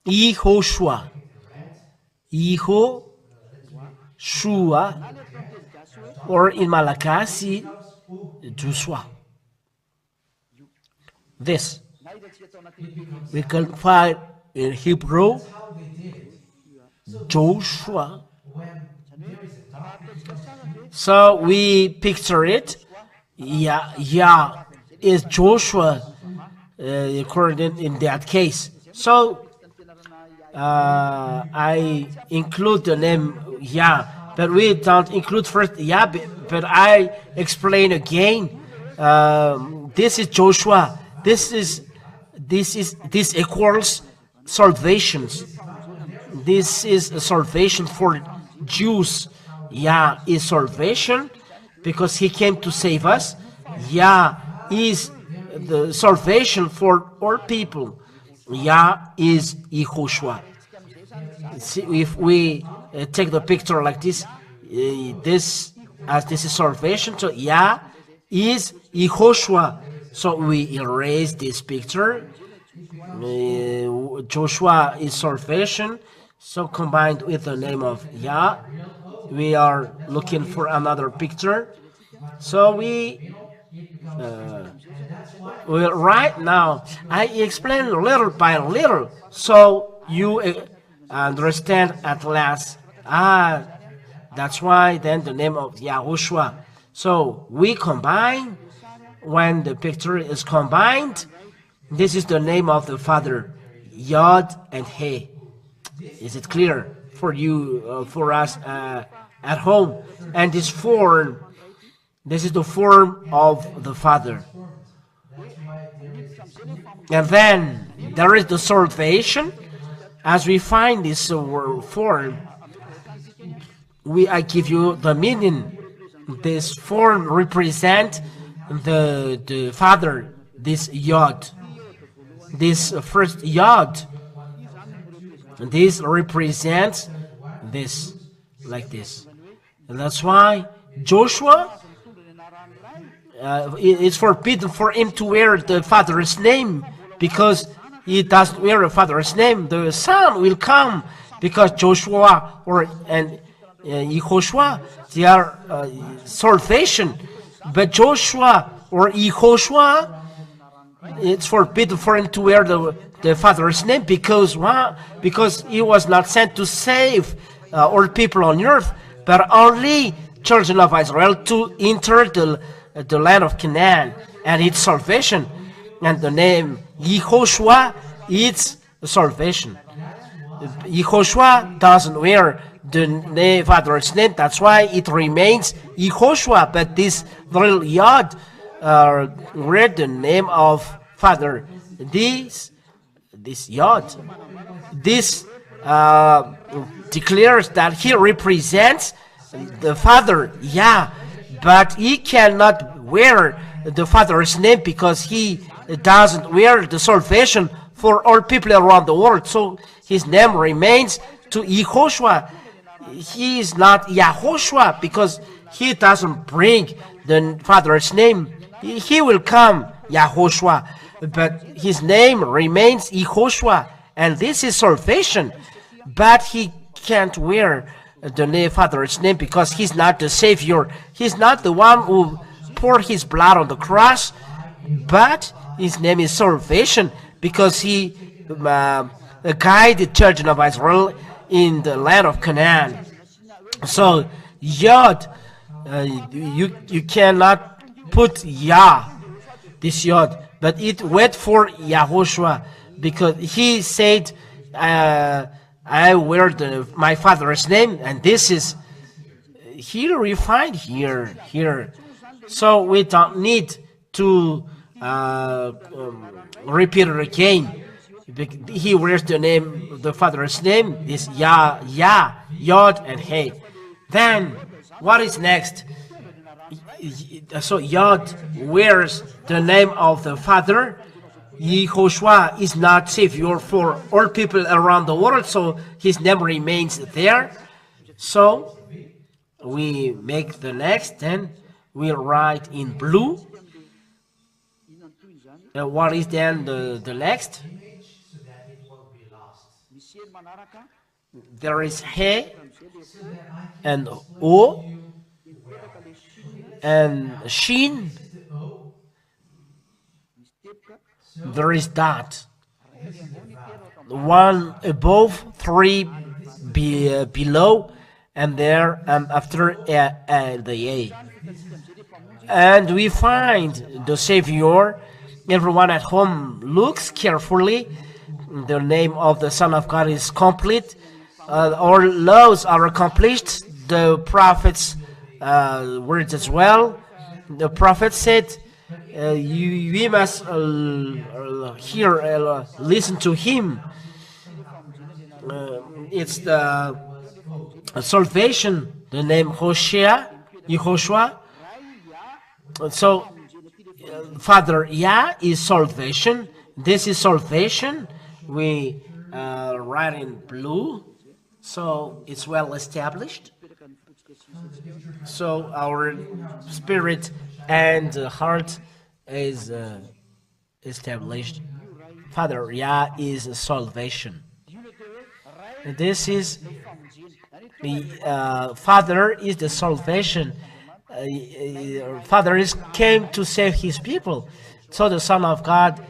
YAHOSHUA, YAHOSHUA, or in Malagasy, Joshua. This we can find in Hebrew, Joshua, So we picture it. Yah is Joshua, according in that case. So I include the name Yah, but we don't include first Yah. But I explain again. This is Joshua. This equals salvation. This is a salvation for Jews. Yah is salvation because he came to save us. Yah is the salvation for all people. Yah is YAHHOSHUA. See, if we take the picture like this, this is salvation, so Yah is YAHHOSHUA. So we erase this picture. Joshua is salvation. So combined with the name of Yah, we are looking for another picture. So well, right now I explain little by little, so you understand at last. That's why then the name of YAHHOSHUA. So we combine. When the picture is combined, this is the name of the Father, Yod and He. Is it clear for you, for us at home? And this form, this is the form of the Father. And then there is the salvation. As we find this form, I give you the meaning. This form represents the Father, this Yod, this first Yod. This represents this, like this. And that's why Joshua, it's forbidden for him to wear the Father's name, because he doesn't wear a Father's name. The Son will come, because Joshua and YAHHOSHUA, they are salvation. But Joshua or YAHHOSHUA, it's forbidden for him to wear the Father's name, because he was not sent to save all people on earth, but only children of Israel to enter the land of Canaan, and it's salvation. And the name YAHHOSHUA, it's salvation. YAHHOSHUA doesn't wear the Father's name, that's why it remains YAHHOSHUA. But this little Yod read the name of Father. This Yod, this declares that he represents the Father, Yah, but he cannot wear the Father's name, because he doesn't wear the salvation for all people around the world. So his name remains to YAHHOSHUA. He is not YAHHOSHUA because he doesn't bring the Father's name. He will come YAHHOSHUA, but his name remains YAHHOSHUA, and this is salvation. But he can't wear the Father's name because he's not the Savior. He's not the one who poured his blood on the cross, but his name is salvation because he guided the children of Israel in the land of Canaan. So Yod, you cannot put Yah, this Yod, but it went for YAHHOSHUA, because he said, I wear my Father's name, and this is here we find here. So we don't need to repeat it again. He wears the name, the Father's name is Yah, Yod, and He. Then what is next? So Yod wears the name of the Father. YAHHOSHUA is not Savior for all people around the world, so his name remains there. So we make the next, then we write in blue. What is then the next? There is He and O and Shin. There is dot. One above, three below, and there after the A. And we find the Savior. Everyone at home looks carefully. The name of the Son of God is complete. Our laws are accomplished. The prophets' words as well. The prophet said, we must listen to him. It's the salvation, the name YAHHOSHUA. So, Father Yah is salvation. This is salvation. We write in blue, so it's well established. So our spirit and heart is established. Father Yah is salvation. This is the Father is the salvation. Father came to save his people. So the Son of God,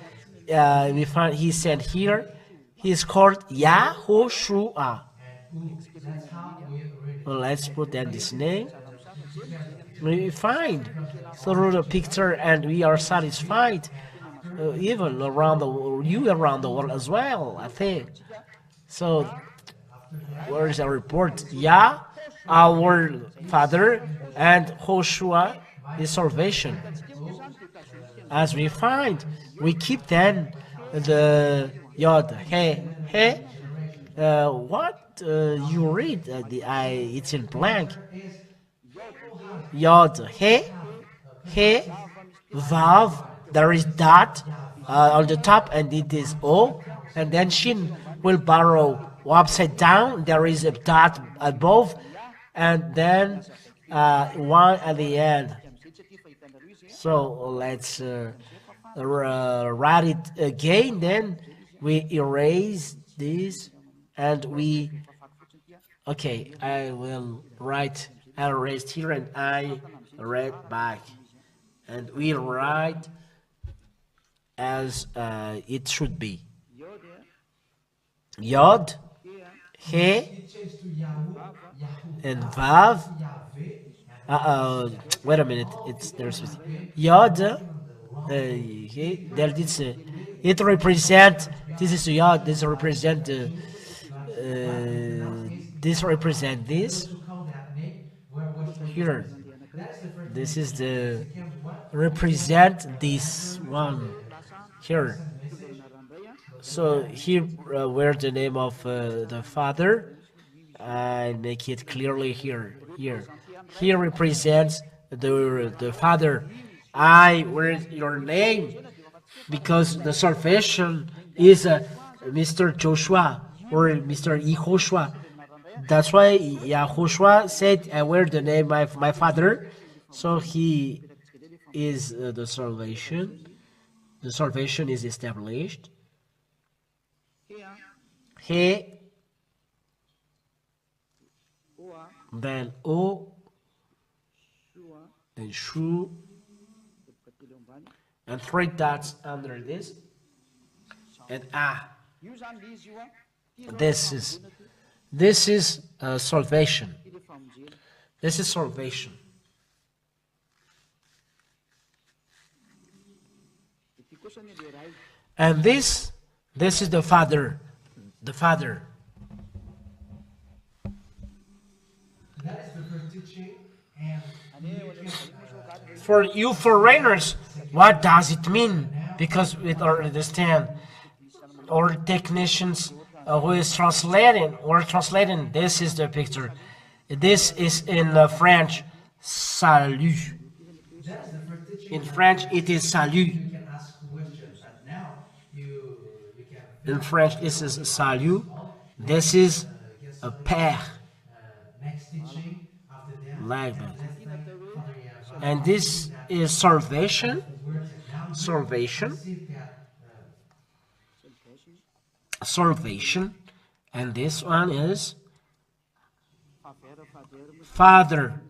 we find he said here, he is called YAHHOSHUA. Well, let's put down this name. We find through the picture, and we are satisfied, even around the world, around the world as well, I think. So, where is our report? Yah, our Father, and Hoshua is salvation. As we find, we keep then the Yod, He. What you read? It's in blank. Yod, He, Vav. There is dot on the top, and it is O, and then Shin will borrow upside down. There is a dot above, and then one at the end. So let's write it again. Then we erase this, and we. Okay, I will write. I erased here, and I read back, and we write as it should be. Yod, He, and Vav. Wait a minute. There's Yod. There this. It represent. This is Yod. This represent. This represent this. Here. This is the represent this one. Here. So here, where the name of the Father, I make it clearly here. Here represents the Father. Where is your name? Because the salvation is Mr. Joshua or Mr. YAHHOSHUA. That's why YAHHOSHUA said, I wear the name of my Father. So he is the salvation. The salvation is established. He, then O, then Shu, and three dots under this, and Ah. This is salvation. This is salvation. And this is the Father. The Father. That is the first teaching, and for you foreigners, what does it mean? Because we don't understand. Or technicians who is translating, this is the picture. This is in French, salut. In French, it is salut. you can ask questions, and now you can. In French, this is salut. This is a père. Next teaching after that. Like that. And this is salvation. Salvation. Salvation. And this one is Father.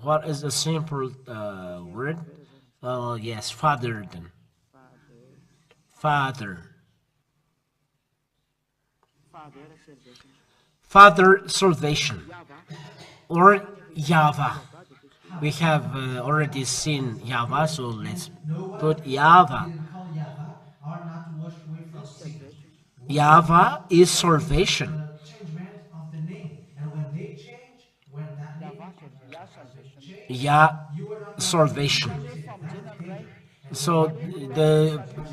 What is the simple word? Yes, Father then. Father. Father salvation, or Yahweh. We have already seen Yahweh, so let's put Yahweh. Didn't call Yahweh are not washed away from sin. Yahweh is salvation. Changement of the name, and when they change, when that name has been changed, Yah you are not salvation. that danger. So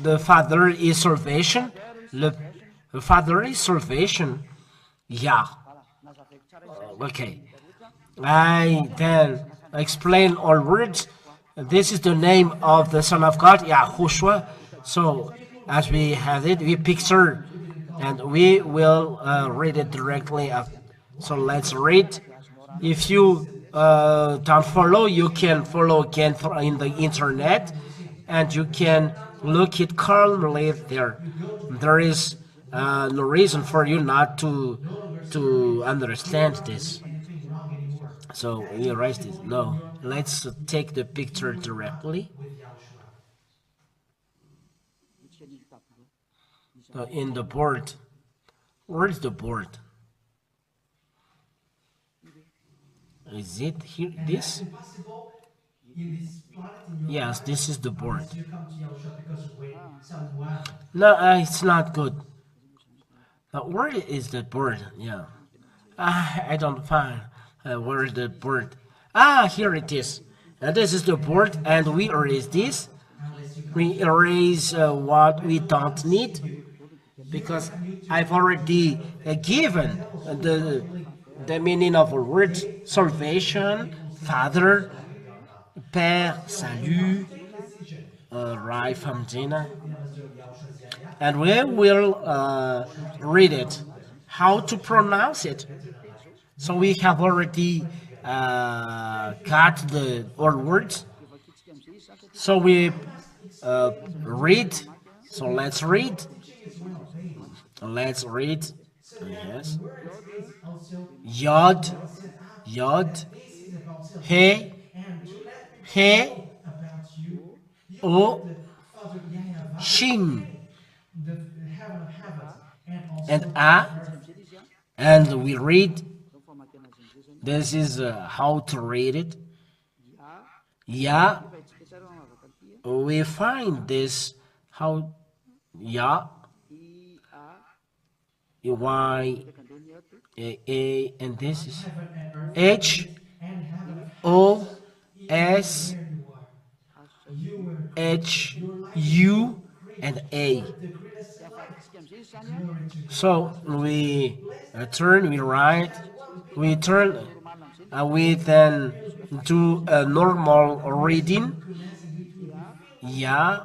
the Father is salvation. The Father is salvation. Yah. Okay. I then explain all words. This is the name of the Son of God, YAHHOSHUA. So as we have it, we picture, and we will read it directly up. So let's read. If you don't follow, you can follow again in the internet, and you can look it calmly there. There is no reason for you not to understand this. So we erase this. No, let's take the picture directly. In the board. Where is the board? Is it here? This? Yes, this is the board. No, it's not good. Where is the board? Yeah. I don't find where is the board. Here it is. And this is the board, and we erase this. We erase what we don't need, because I've already given the meaning of a word: salvation, Father, Père, salut, right from Gina. And we will read it, how to pronounce it. So we have already got the all words. So we read. So let's read. Let's read. Yes. Yod, Yod, He, He, O, Shin, and A, and we read. This is how to read it. Yeah, we find this how yeah, Y, A, and this is H, O, S, H, U, and A. So we turn, we write, we turn, we then do a normal reading. Yeah,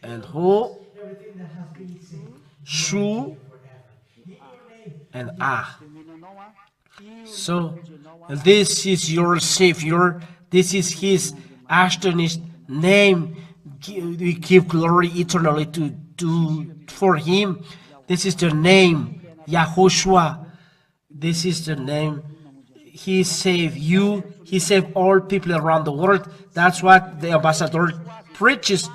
and who, Shu, and Ah. So this is your Savior. This is His astonished name. We give glory eternally for Him. This is the name YAHHOSHUA. This is the name. He saved you. He saved all people around the world. That's what the ambassador preaches.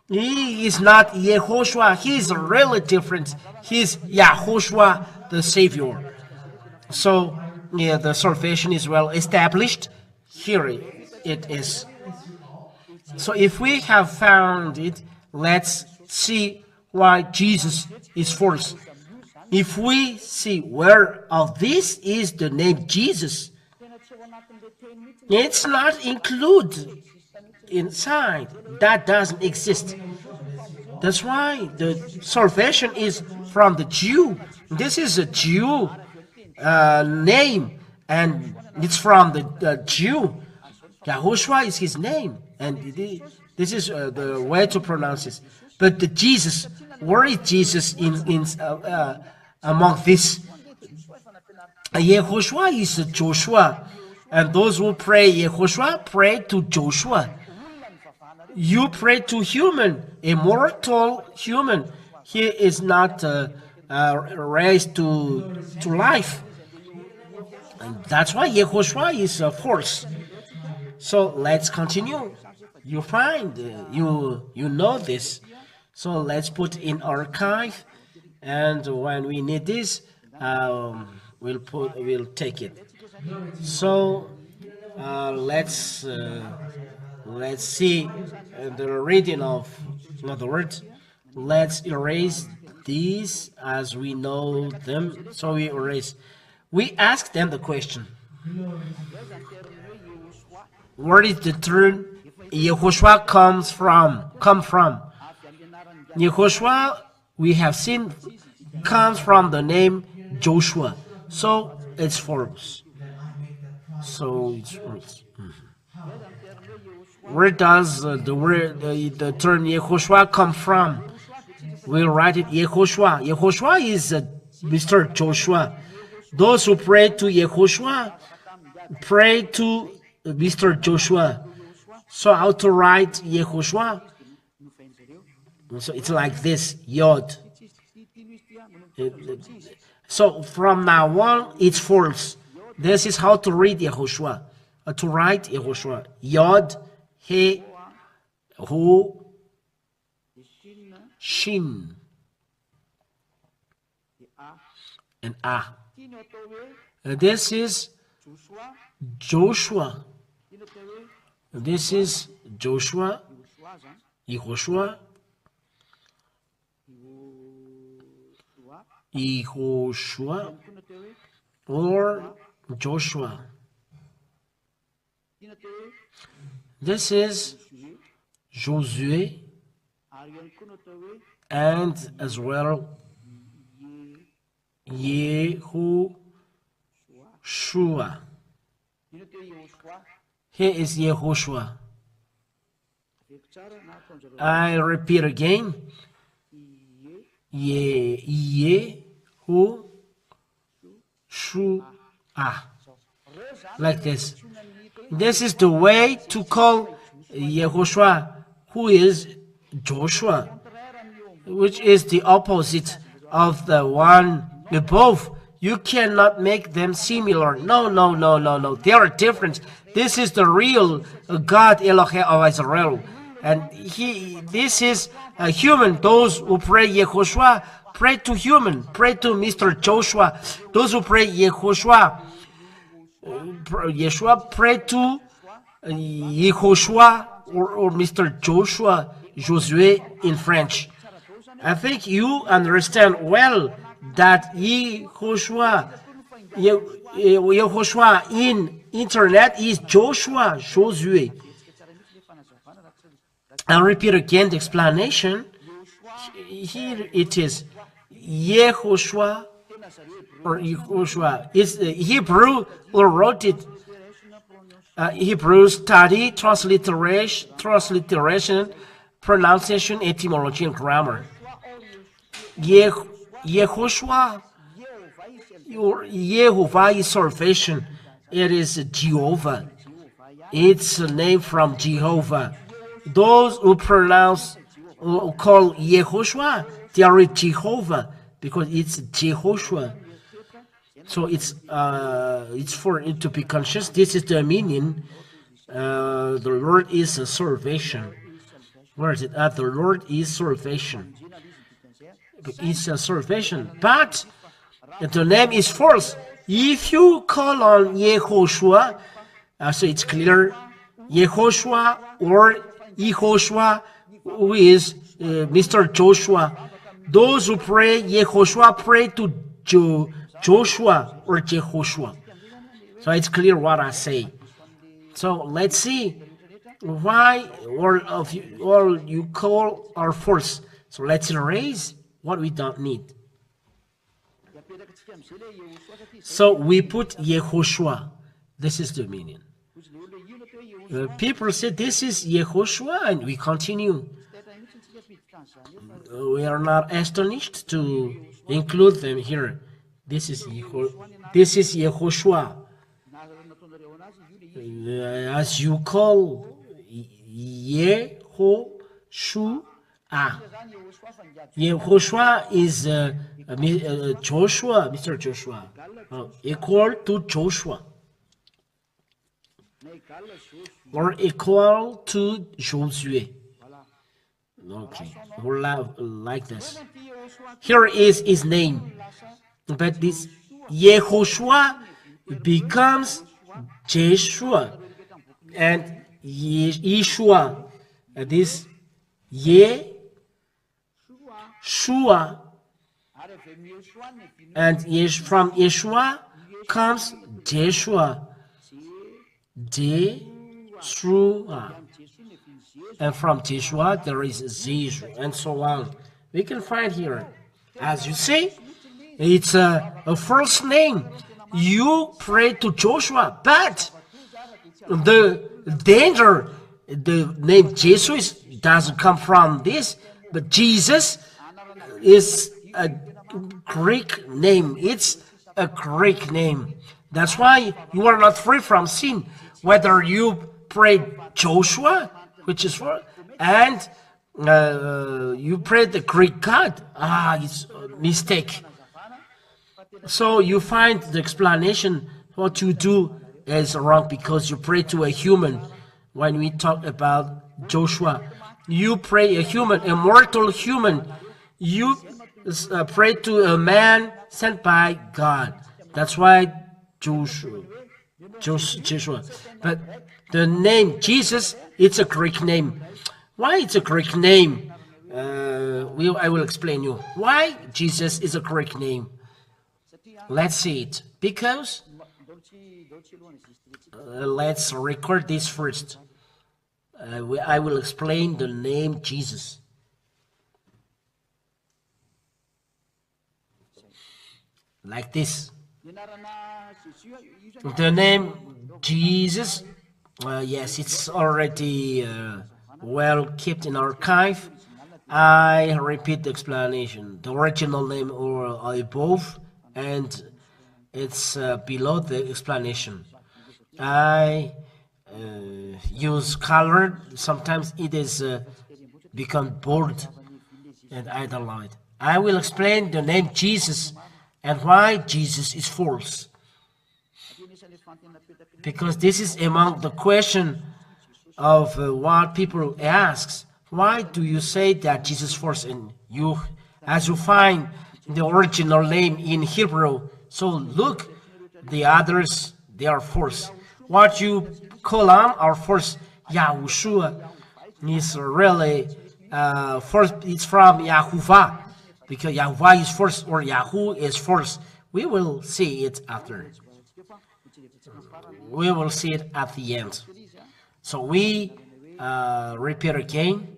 He is not YAHHOSHUA. He is really different. He is YAHHOSHUA, the Savior. So yeah, the salvation is well established. Here it is. So if we have found it, let's see why Jesus is false. If we see where of this is the name Jesus, it's not included inside. That doesn't exist. That's why the salvation is from the Jew. This is a Jew name, and it's from the Jew. YAHHOSHUA is his name, and this is the way to pronounce it. But the Jesus, where is Jesus in among this? YAHHOSHUA is Joshua, and those who pray YAHHOSHUA pray to Joshua. You pray to human, immortal human. He is not raised to life, and that's why YAHHOSHUA is false. So let's continue. You find, you know this. So let's put in archive, and when we need this, we'll take it. So let's see the reading of, in other words, let's erase these as we know them. So we erase. We ask them the question, where did the term Yahushua come from? Yahushua, we have seen, comes from the name Joshua, so it's false. So it's false. Where does the term Yahushua come from? We'll write it Yahushua. Yahushua is Mr. Joshua. Those who pray to Yahushua pray to Mr. Joshua. So how to write Yahushua? So it's like this, Yod. So from now on, it's false. This is how to read Yahushua. To write Yahushua. Yod, He, Hu, Shin, and Ah. This is Joshua. This is Joshua, Yahushua, Yahushua, or Joshua. This is Josué, and as well Yahushua. Here is Yahushua. I repeat again. Yahushua. Like this. This is the way to call Yahushua, who is Joshua, which is the opposite of the one above. You cannot make them similar. No. They are different. This is the real God Elohim of Israel. And this is a human. Those who pray Yahushua, pray to human. Pray to Mr. Joshua. Those who pray Yahushua, pray to Yahushua or Mr. Joshua, Josué in French. I think you understand well that Yahushua in internet is Joshua, Josué. I'll repeat again the explanation. Here it is Yahushua or Yahushua. It's Hebrew or wrote it. Hebrew study, transliteration, pronunciation, etymology, and grammar. Yahushua, or Yehovah is salvation. It is Jehovah. It's a name from Jehovah. Those who call Yahushua, they are with Jehovah because it's Jehoshua. So it's for it to be conscious. This is the meaning. The Lord is a salvation. Where is it? The Lord is salvation. It's a salvation, but the name is false. If you call on Yahushua, so it's clear, Yahushua or Yahushua, who is Mr. Joshua. Those who pray Yahushua pray to Joshua or Jehoshua. So it's clear what I say. So let's see why all you call are false. So let's erase what we don't need. So we put Yahushua. This is the meaning. People say this is Yahushua, and we continue. We are not astonished to include them here. This is Yahushua. As you call Yahoshua. Yahushua is Joshua, Mr. Joshua, equal to Joshua, or equal to Josué. Okay, like this. Here is his name. But this YAHHOSHUA becomes Jeshua and Yeshua. This Yeshua and from Yeshua comes Jeshua. Jeshua. And from Jeshua there is Zezu, and so on. We can find here. As you see, it's a first name. You pray to Joshua, but the danger, the name Jesus doesn't come from this, but Jesus is a Greek name. It's a Greek name. That's why you are not free from sin. Whether you pray Joshua, which is for, and you pray the Greek God, it's a mistake. So you find the explanation what you do is wrong because you pray to a human. When we talk about Joshua, you pray a human, a mortal human. You pray to a man sent by God. That's why Joshua. But the name Jesus, it's a Greek name. Why it's a Greek name? I will explain you why Jesus is a Greek name. Let's see it. Because let's record this first. I will explain the name Jesus. Like this. The name Jesus, yes, it's already well kept in archive. I repeat the explanation. The original name or above, and it's below the explanation. I use color. Sometimes it is become bold, and I don't like it. I will explain the name Jesus and why Jesus is false. Because this is among the question of what people ask. Why do you say that Jesus is false? And you, as you find the original name in Hebrew, so look, the others, they are false. What you call them are false. YAHHOSHUA is really first. It's from Yahuwah, because Yahuwah is first or Yahoo is first. We will see it after. We will see it at the end. So we repeat again.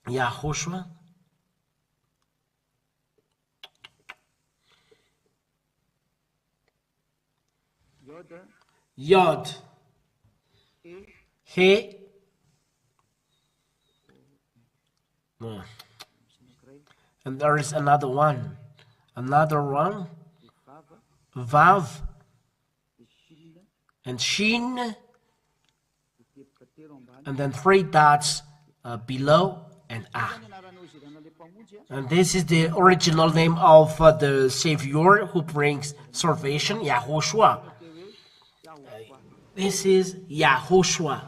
YAHHOSHUA. Yod. He. And there is another one. Another one. Vav. And Shin. And then 3 dots below and Ah. And this is the original name of the Savior who brings salvation, YAHHOSHUA. This is YAHHOSHUA.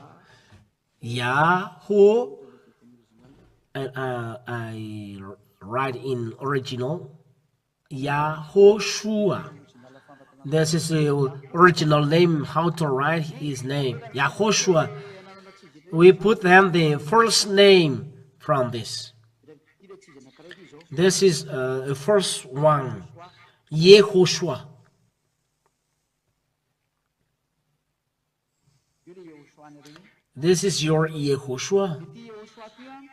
Yahoo. And I write in original YAHHOSHUA. This is the original name, how to write his name, YAHHOSHUA. We put them the first name from this. This is the first one, YAHHOSHUA. This is your YAHHOSHUA.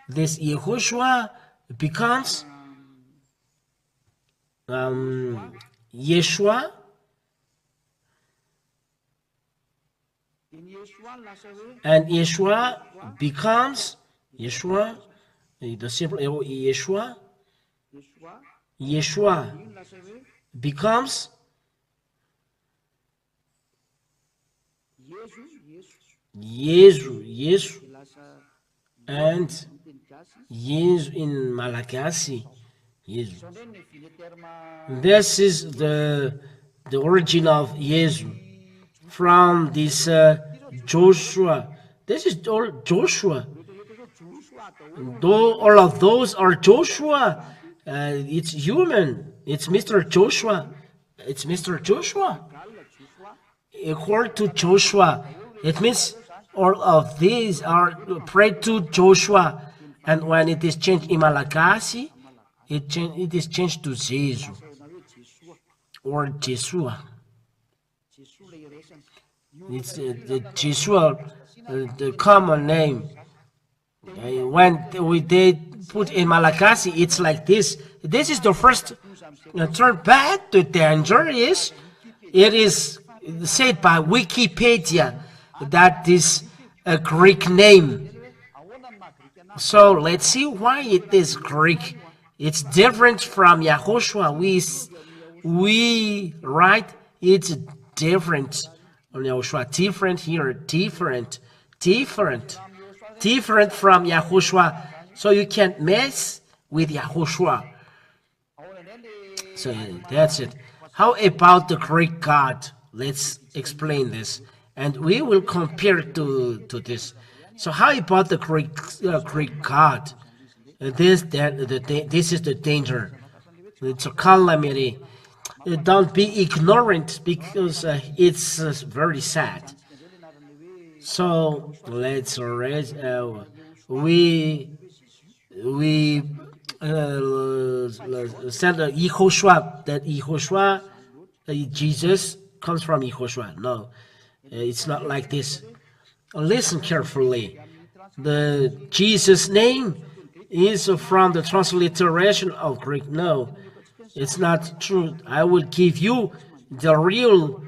This YAHHOSHUA becomes Yeshua. And Yeshua becomes Yeshua. The simple Yeshua. Yeshua becomes Yesu, and Yesu in Malagasy. Yesu. This is the origin of Yesu from this Joshua. This is all Joshua. Though all of those are Joshua, It's human. It's Mr. Joshua. It's Mr. Joshua. According to Joshua, it means all of these are prayed to Joshua. And when it is changed in Malachi, it is changed to Jesus or Jesua. It's the Jesua, the common name. When they put in Malachi, it's like this. This is the first term. But the danger is, it is said by Wikipedia that is a Greek name. So let's see why it is Greek. It's different from Yahoshua. We write it's different on Yahoshua. Different here, different from Yahoshua. So you can't mess with Yahoshua. So that's it. How about the Greek God? Let's explain this, and we will compare to this. So how about the Greek God? This is the danger. It's a calamity. Don't be ignorant, because it's very sad. So let's raise. We said YAHOSHUA, that YAHOSHUA, Jesus comes from YAHOSHUA. No, it's not like this. Listen carefully. The Jesus name is from the transliteration of Greek. No, it's not true. I will give you the real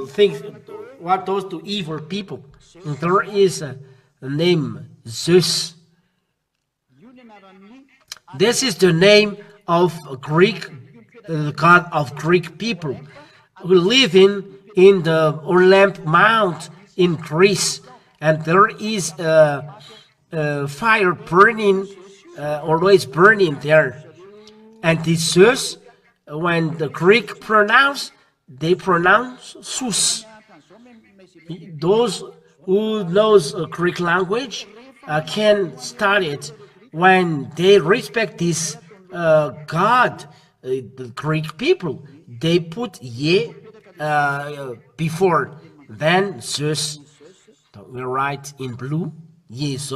thing. What those to evil people. There is a name Zeus. This is the name of Greek, god of Greek people who live in the Olymp Mount in Greece, and there is a fire burning, always burning there. And this Zeus, when the Greek pronounce, they pronounce Zeus. Those who knows Greek language can study it. When they respect this God, the Greek people, they put ye before. Then Zeus, we write in blue, Jesus,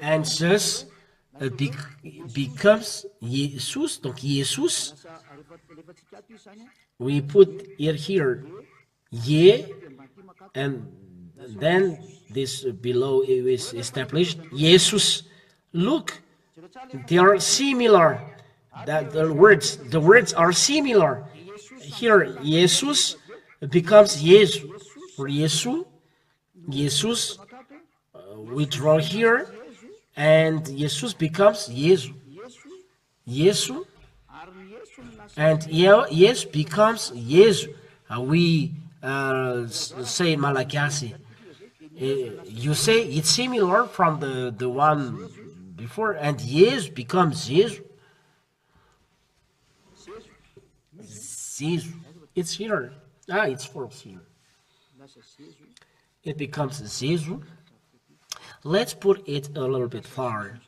and Zeus becomes Jesus. Donc Jesus, we put it here, ye, and then this below is established, Jesus. Look, they are similar. That the words are similar. Here, Jesus becomes Jesus, or Jesus, we draw here, and Jesus becomes Jesus, and yes becomes Jesus. We say in Malachi. You say it's similar from the one before, and yes becomes Jesus. It's here. It's false here. It becomes Zezu. Let's put it a little bit far.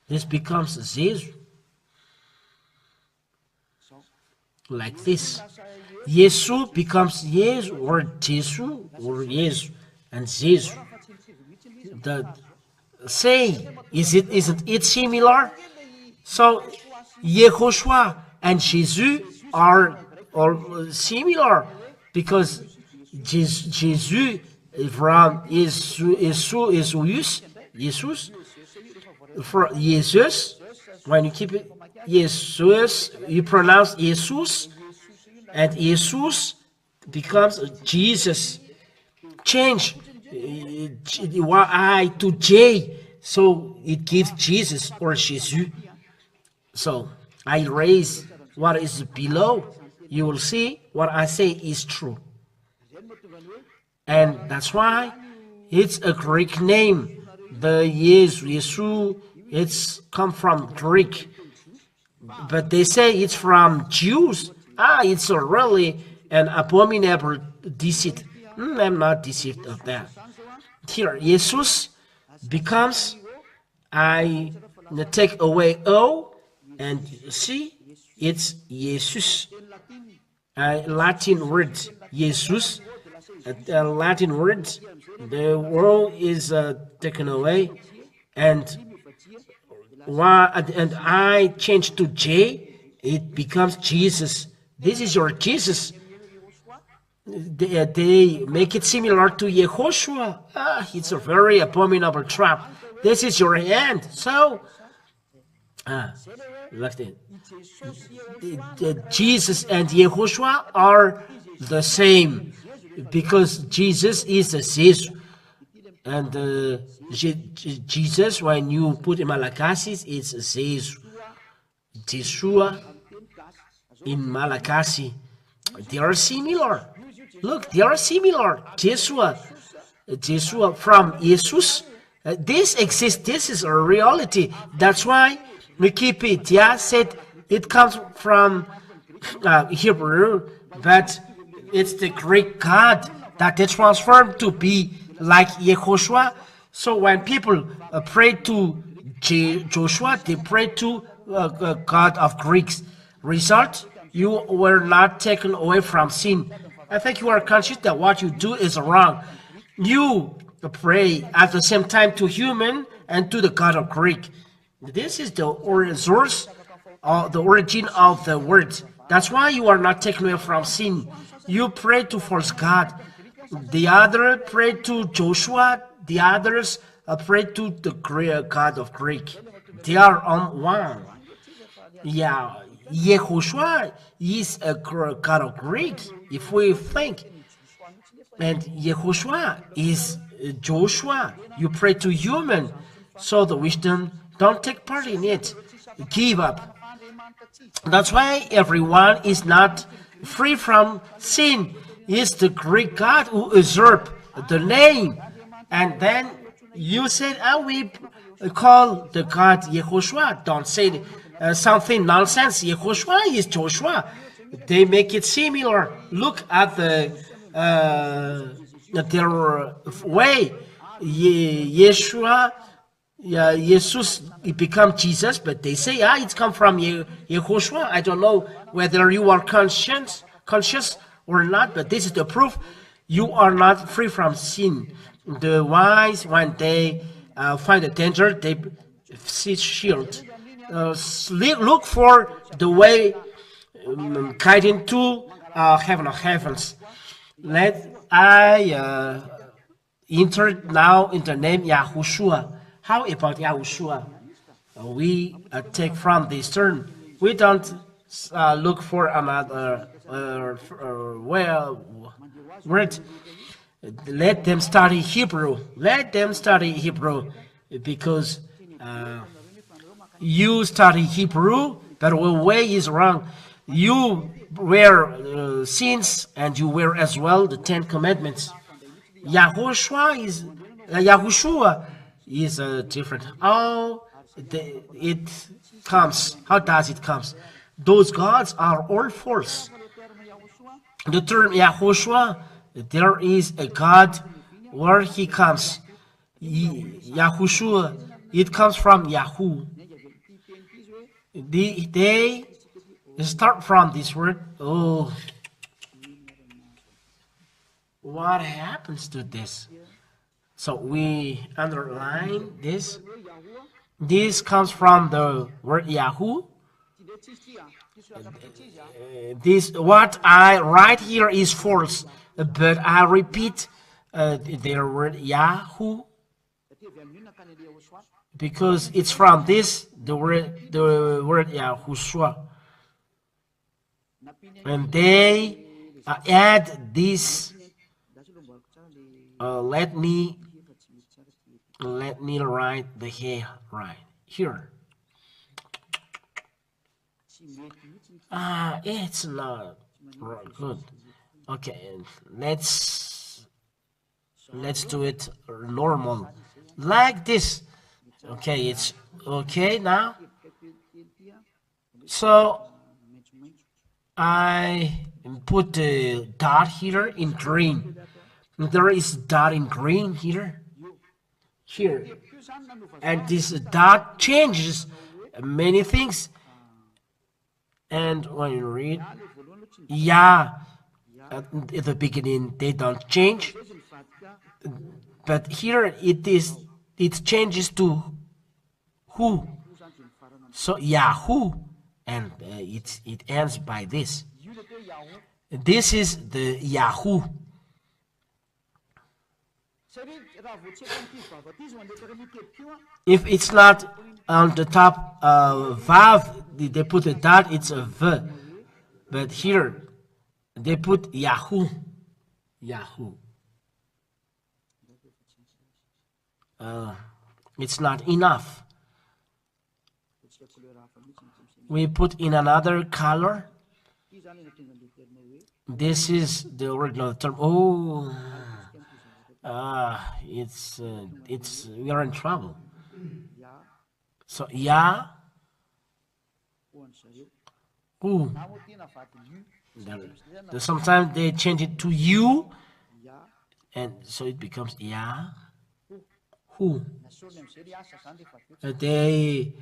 This becomes Zezu. Like this. Yesu becomes Yesu, or Jesu, or Yesu, and Zezu. The say, isn't it similar? So Yehoshua and Jesus are similar, because Jesus from Jesus, for Jesus, when you keep it, Jesus, you pronounce Jesus, and Jesus becomes Jesus. Change Y to J, so it gives Jesus or Jesus. So I raise what is below. You will see what I say is true. And that's why it's a Greek name. The Yesu, it's come from Greek. But they say it's from Jews. It's really an abominable deceit. I'm not deceived of that. Here, Jesus becomes I take away O, and see, it's Jesus. Latin word, Jesus. Latin word. The word is taken away, and I change to J. It becomes Jesus. This is your Jesus. They make it similar to YAHHOSHUA. It's a very abominable trap. This is your hand. So, like Jesus and YAHHOSHUA are the same, because Jesus is a Jesus, and Jesus, when you put in Malagasy, it's Jesus. Yeshua in Malagasy, they are similar. Look, they are similar. Yeshua from Jesus. This exists. This is a reality. That's why we keep it. Yeah, said it comes from Hebrew, but it's the Greek God that they transformed to be like YAHHOSHUA. So when people pray to Joshua, they pray to God of Greeks. Result, you were not taken away from sin. I think you are conscious that what you do is wrong. You pray at the same time to human and to the God of Greek. This is the source, the origin of the word. That's why you are not taken away from sin. You pray to false God. The other pray to Joshua. The others pray to the God of Greek. They are on one. Yeah, YAHHOSHUA is a God of Greek, if we think. And YAHHOSHUA is Joshua. You pray to human, so the wisdom don't take part in it. Give up. That's why everyone is not free from sin. It's the Greek God who usurped the name. And then you said, we call the God YAHHOSHUA. Don't say something nonsense. YAHHOSHUA is Joshua. They make it similar. Look at their way. Yeshua, Jesus, it become Jesus, but they say, it's come from YAHHOSHUA. I don't know whether you are conscious or not, but this is the proof. You are not free from sin. The wise, when they find a danger, they seek shield. Look for the way guiding to heaven of heavens. Let I enter now in the name YAHHOSHUA. How about YAHHOSHUA? We take from this turn. We don't look for another word. Let them study Hebrew. Let them study Hebrew, because you study Hebrew, but the way is wrong. You wear sins, and you wear as well the 10 Commandments. YAHHOSHUA is different. How it comes? How does it come? Those gods are all false. The term YAHHOSHUA, there is a God where he comes. YAHHOSHUA, it comes from Yahoo. They start from this word. Oh, what happens to this? So we underline this. This comes from the word Yahoo. This what I write here is false, but I repeat their word Yahoo, because it's from this the word YAHHOSHUA, and they add this. Let me write the here right here. It's not good. Okay, let's do it normal, like this. Okay, it's okay now. So I put the dot here in green. There is dot in green here. here, and this dot changes many things. And when you read Yah at the beginning, they don't change, but here it changes to who. So Yahoo, and it ends by this. This is the Yahoo. If it's not on the top Vav, they put a dot, it's a V. But here, they put Yahoo. Yahoo. It's not enough. We put in another color. This is the original term. Oh, we are in trouble. So Yah, who. Sometimes they change it to you, and so it becomes Yah, who. They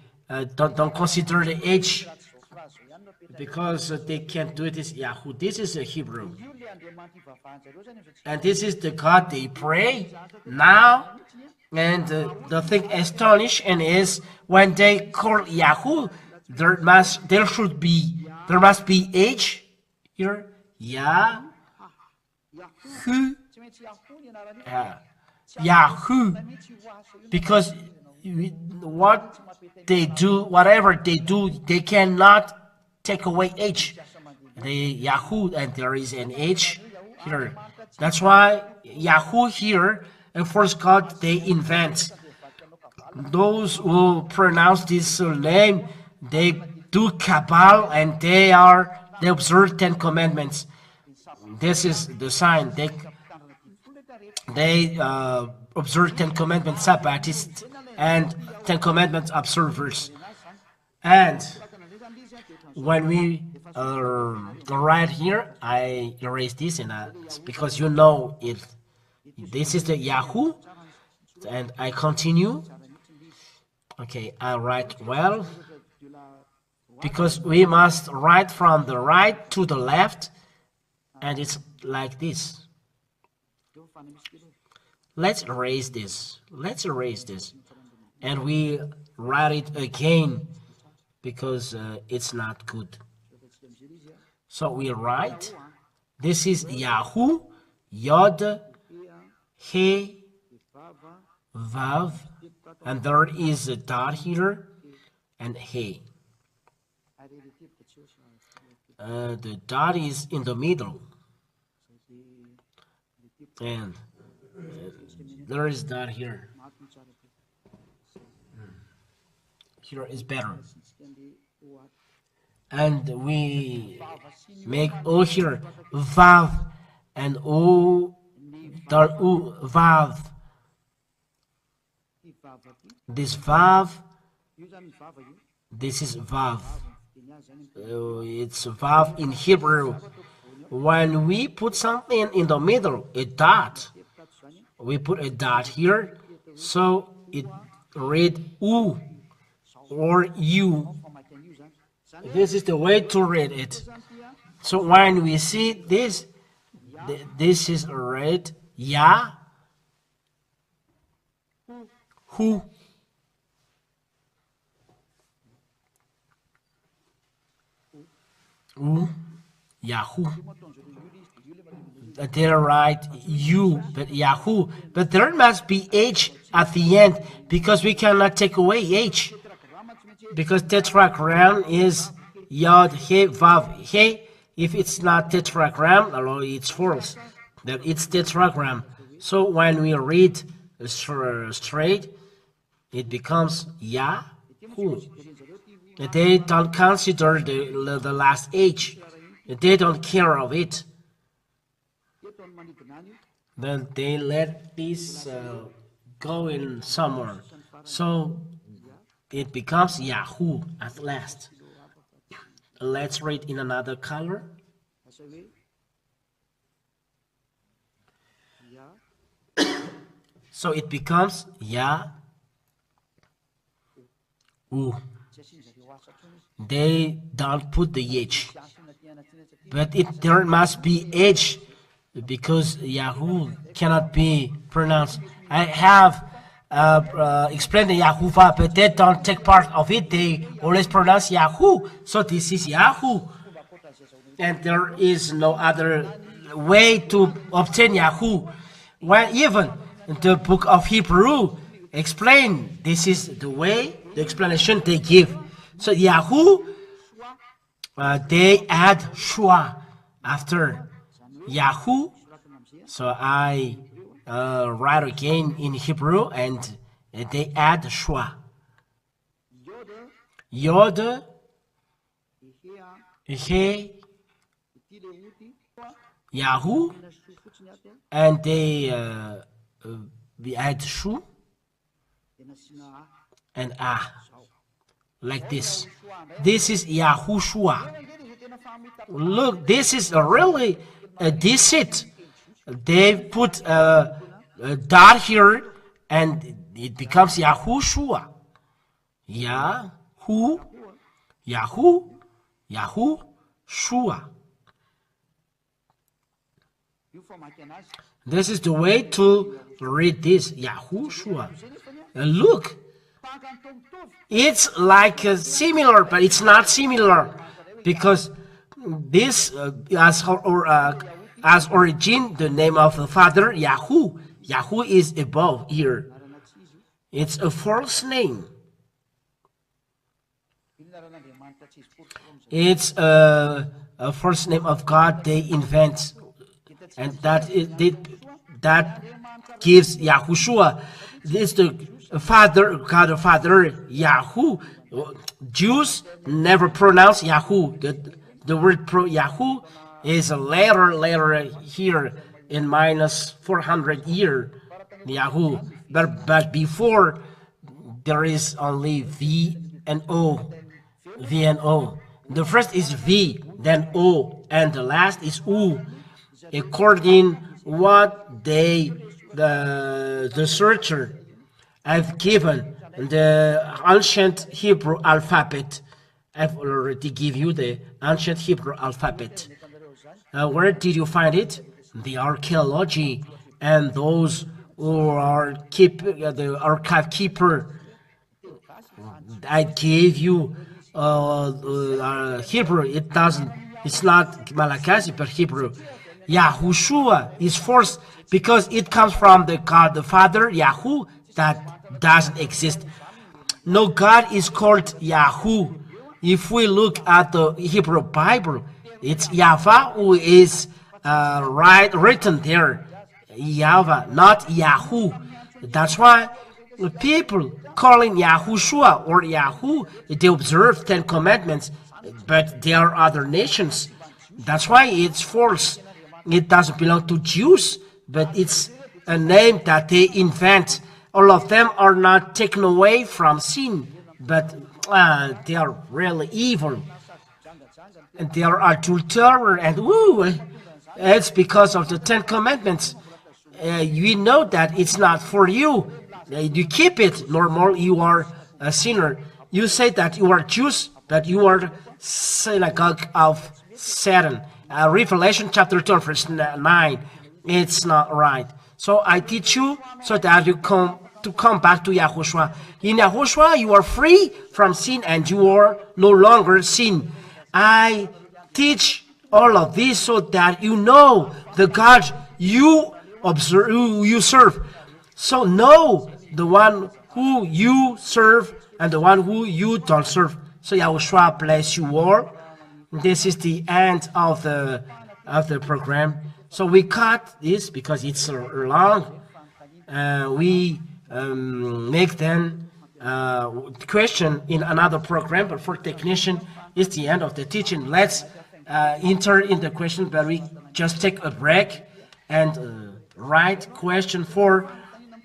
don't consider the H because they can't do it as Yahoo. This is a Hebrew, and this is the God they pray now. And the thing astonishing is when they call Yahoo, there must be H here. Yah, who, Yahoo, because what they do, whatever they do, they cannot take away H. The Yahoo, and there is an H here. That's why Yahoo here, and first God they invent. Those who pronounce this name, they do Kabbalah, and they observe 10 commandments. This is the sign. They observe 10 commandments, Sabbatists, and 10 commandments observers. And when we write here, I erase this, and because you know it. This is the Yahoo, and I continue. Okay, I write well, because we must write from the right to the left, and it's like this. Let's erase this. Let's erase this, and we write it again, because it's not good. So we write, this is Yahoo, Yod, He, Vav, and there is a dot here, and He. The dot is in the middle, and there is dot here. Here is better. And we make O here, Vav, and O, Vav. This Vav, this is Vav. It's Vav in Hebrew. When we put something in the middle, a dot, we put a dot here, so it read U or U. This is the way to read it. So when we see this, this is read Yah, who. Yahoo. They write you, but Yahoo. But there must be H at the end, because we cannot take away H. Because tetragram is Yod, He, Vav, He. If it's not tetragram, it's false. That it's tetragram. So when we read straight, it becomes Yahoo. They don't consider the last H. They don't care of it. Then they let this go in somewhere. So it becomes Yahoo at last. Let's read in another color. So it becomes Yahu. They don't put the H, but there must be H because Yahu cannot be pronounced. I have explained the Yahuwah, but they don't take part of it. They always pronounce Yahu. So this is Yahu, and there is no other way to obtain Yahu. When even the book of Hebrew explain this is the way, the explanation they give. So Yahu, they add Shua after Yahu. So I write again in Hebrew, and they add Shua. Yod, He, Yahu, and they we add Shu and Ah, like this. This is YAHHOSHUA. Look, this is really a deceit. They put a dot here, and it becomes YAHHOSHUA. Yahu, Yahu, YAHHOSHUA. This is the way to read this, YAHHOSHUA. Look, it's like similar, but it's not similar, because this as origin, the name of the Father, Yahu. Yahu is above here. It's a false name. It's a false name of God they invent, and that gives YAHHOSHUA. This is the Father, God the Father, Yahu. Jews never pronounce Yahu. The word Yahu is a later here in minus 400 year, Yahu. But before, there is only V and O. V and O. The first is V, then O, and the last is U. According what the searcher I've given the ancient Hebrew alphabet. I've already given you the ancient Hebrew alphabet. Where did you find it? The archaeology and those who are the archive keeper. I gave you Hebrew. It's not Malachi, but Hebrew. YAHHOSHUA is forced because it comes from the God the Father, Yahu, that doesn't exist. No God is called Yahu. If we look at the Hebrew Bible, it's Yahweh who is written there. Yahweh, not Yahu. That's why people calling YAHHOSHUA or Yahu, they observe 10 commandments, but they are other nations. That's why it's false. It doesn't belong to Jews, but it's a name that they invent. All of them are not taken away from sin, but they are really evil. And they are adulterers, and it's because of the 10 commandments. You know that it's not for you. You keep it normal, you are a sinner. You say that you are Jews, but you are synagogue of Satan. Revelation chapter 2 verse 9. It's not right. So I teach you so that you come back to YAHHOSHUA. In YAHHOSHUA you are free from sin and you are no longer sin. I teach all of this so that you know the God you observe, who you serve. So know the one who you serve and the one who you don't serve. So YAHHOSHUA bless you all. This is the end of the program. So we cut this because it's long. We make then question in another program, but for technician, it's the end of the teaching. Let's enter in the question, but we just take a break and write question for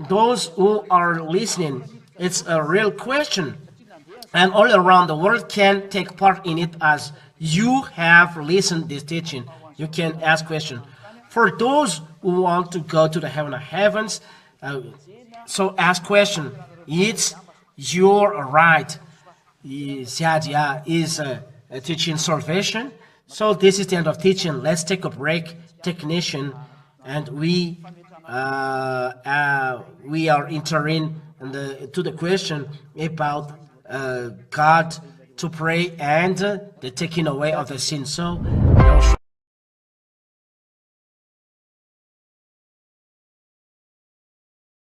those who are listening. It's a real question, and all around the world can take part in it as you have listened this teaching. You can ask question. For those who want to go to the heaven of heavens, So ask question. It's your right. Xiajia is teaching salvation. So this is the end of teaching. Let's take a break, technician, and we are entering to the question about God to pray and the taking away of the sin. So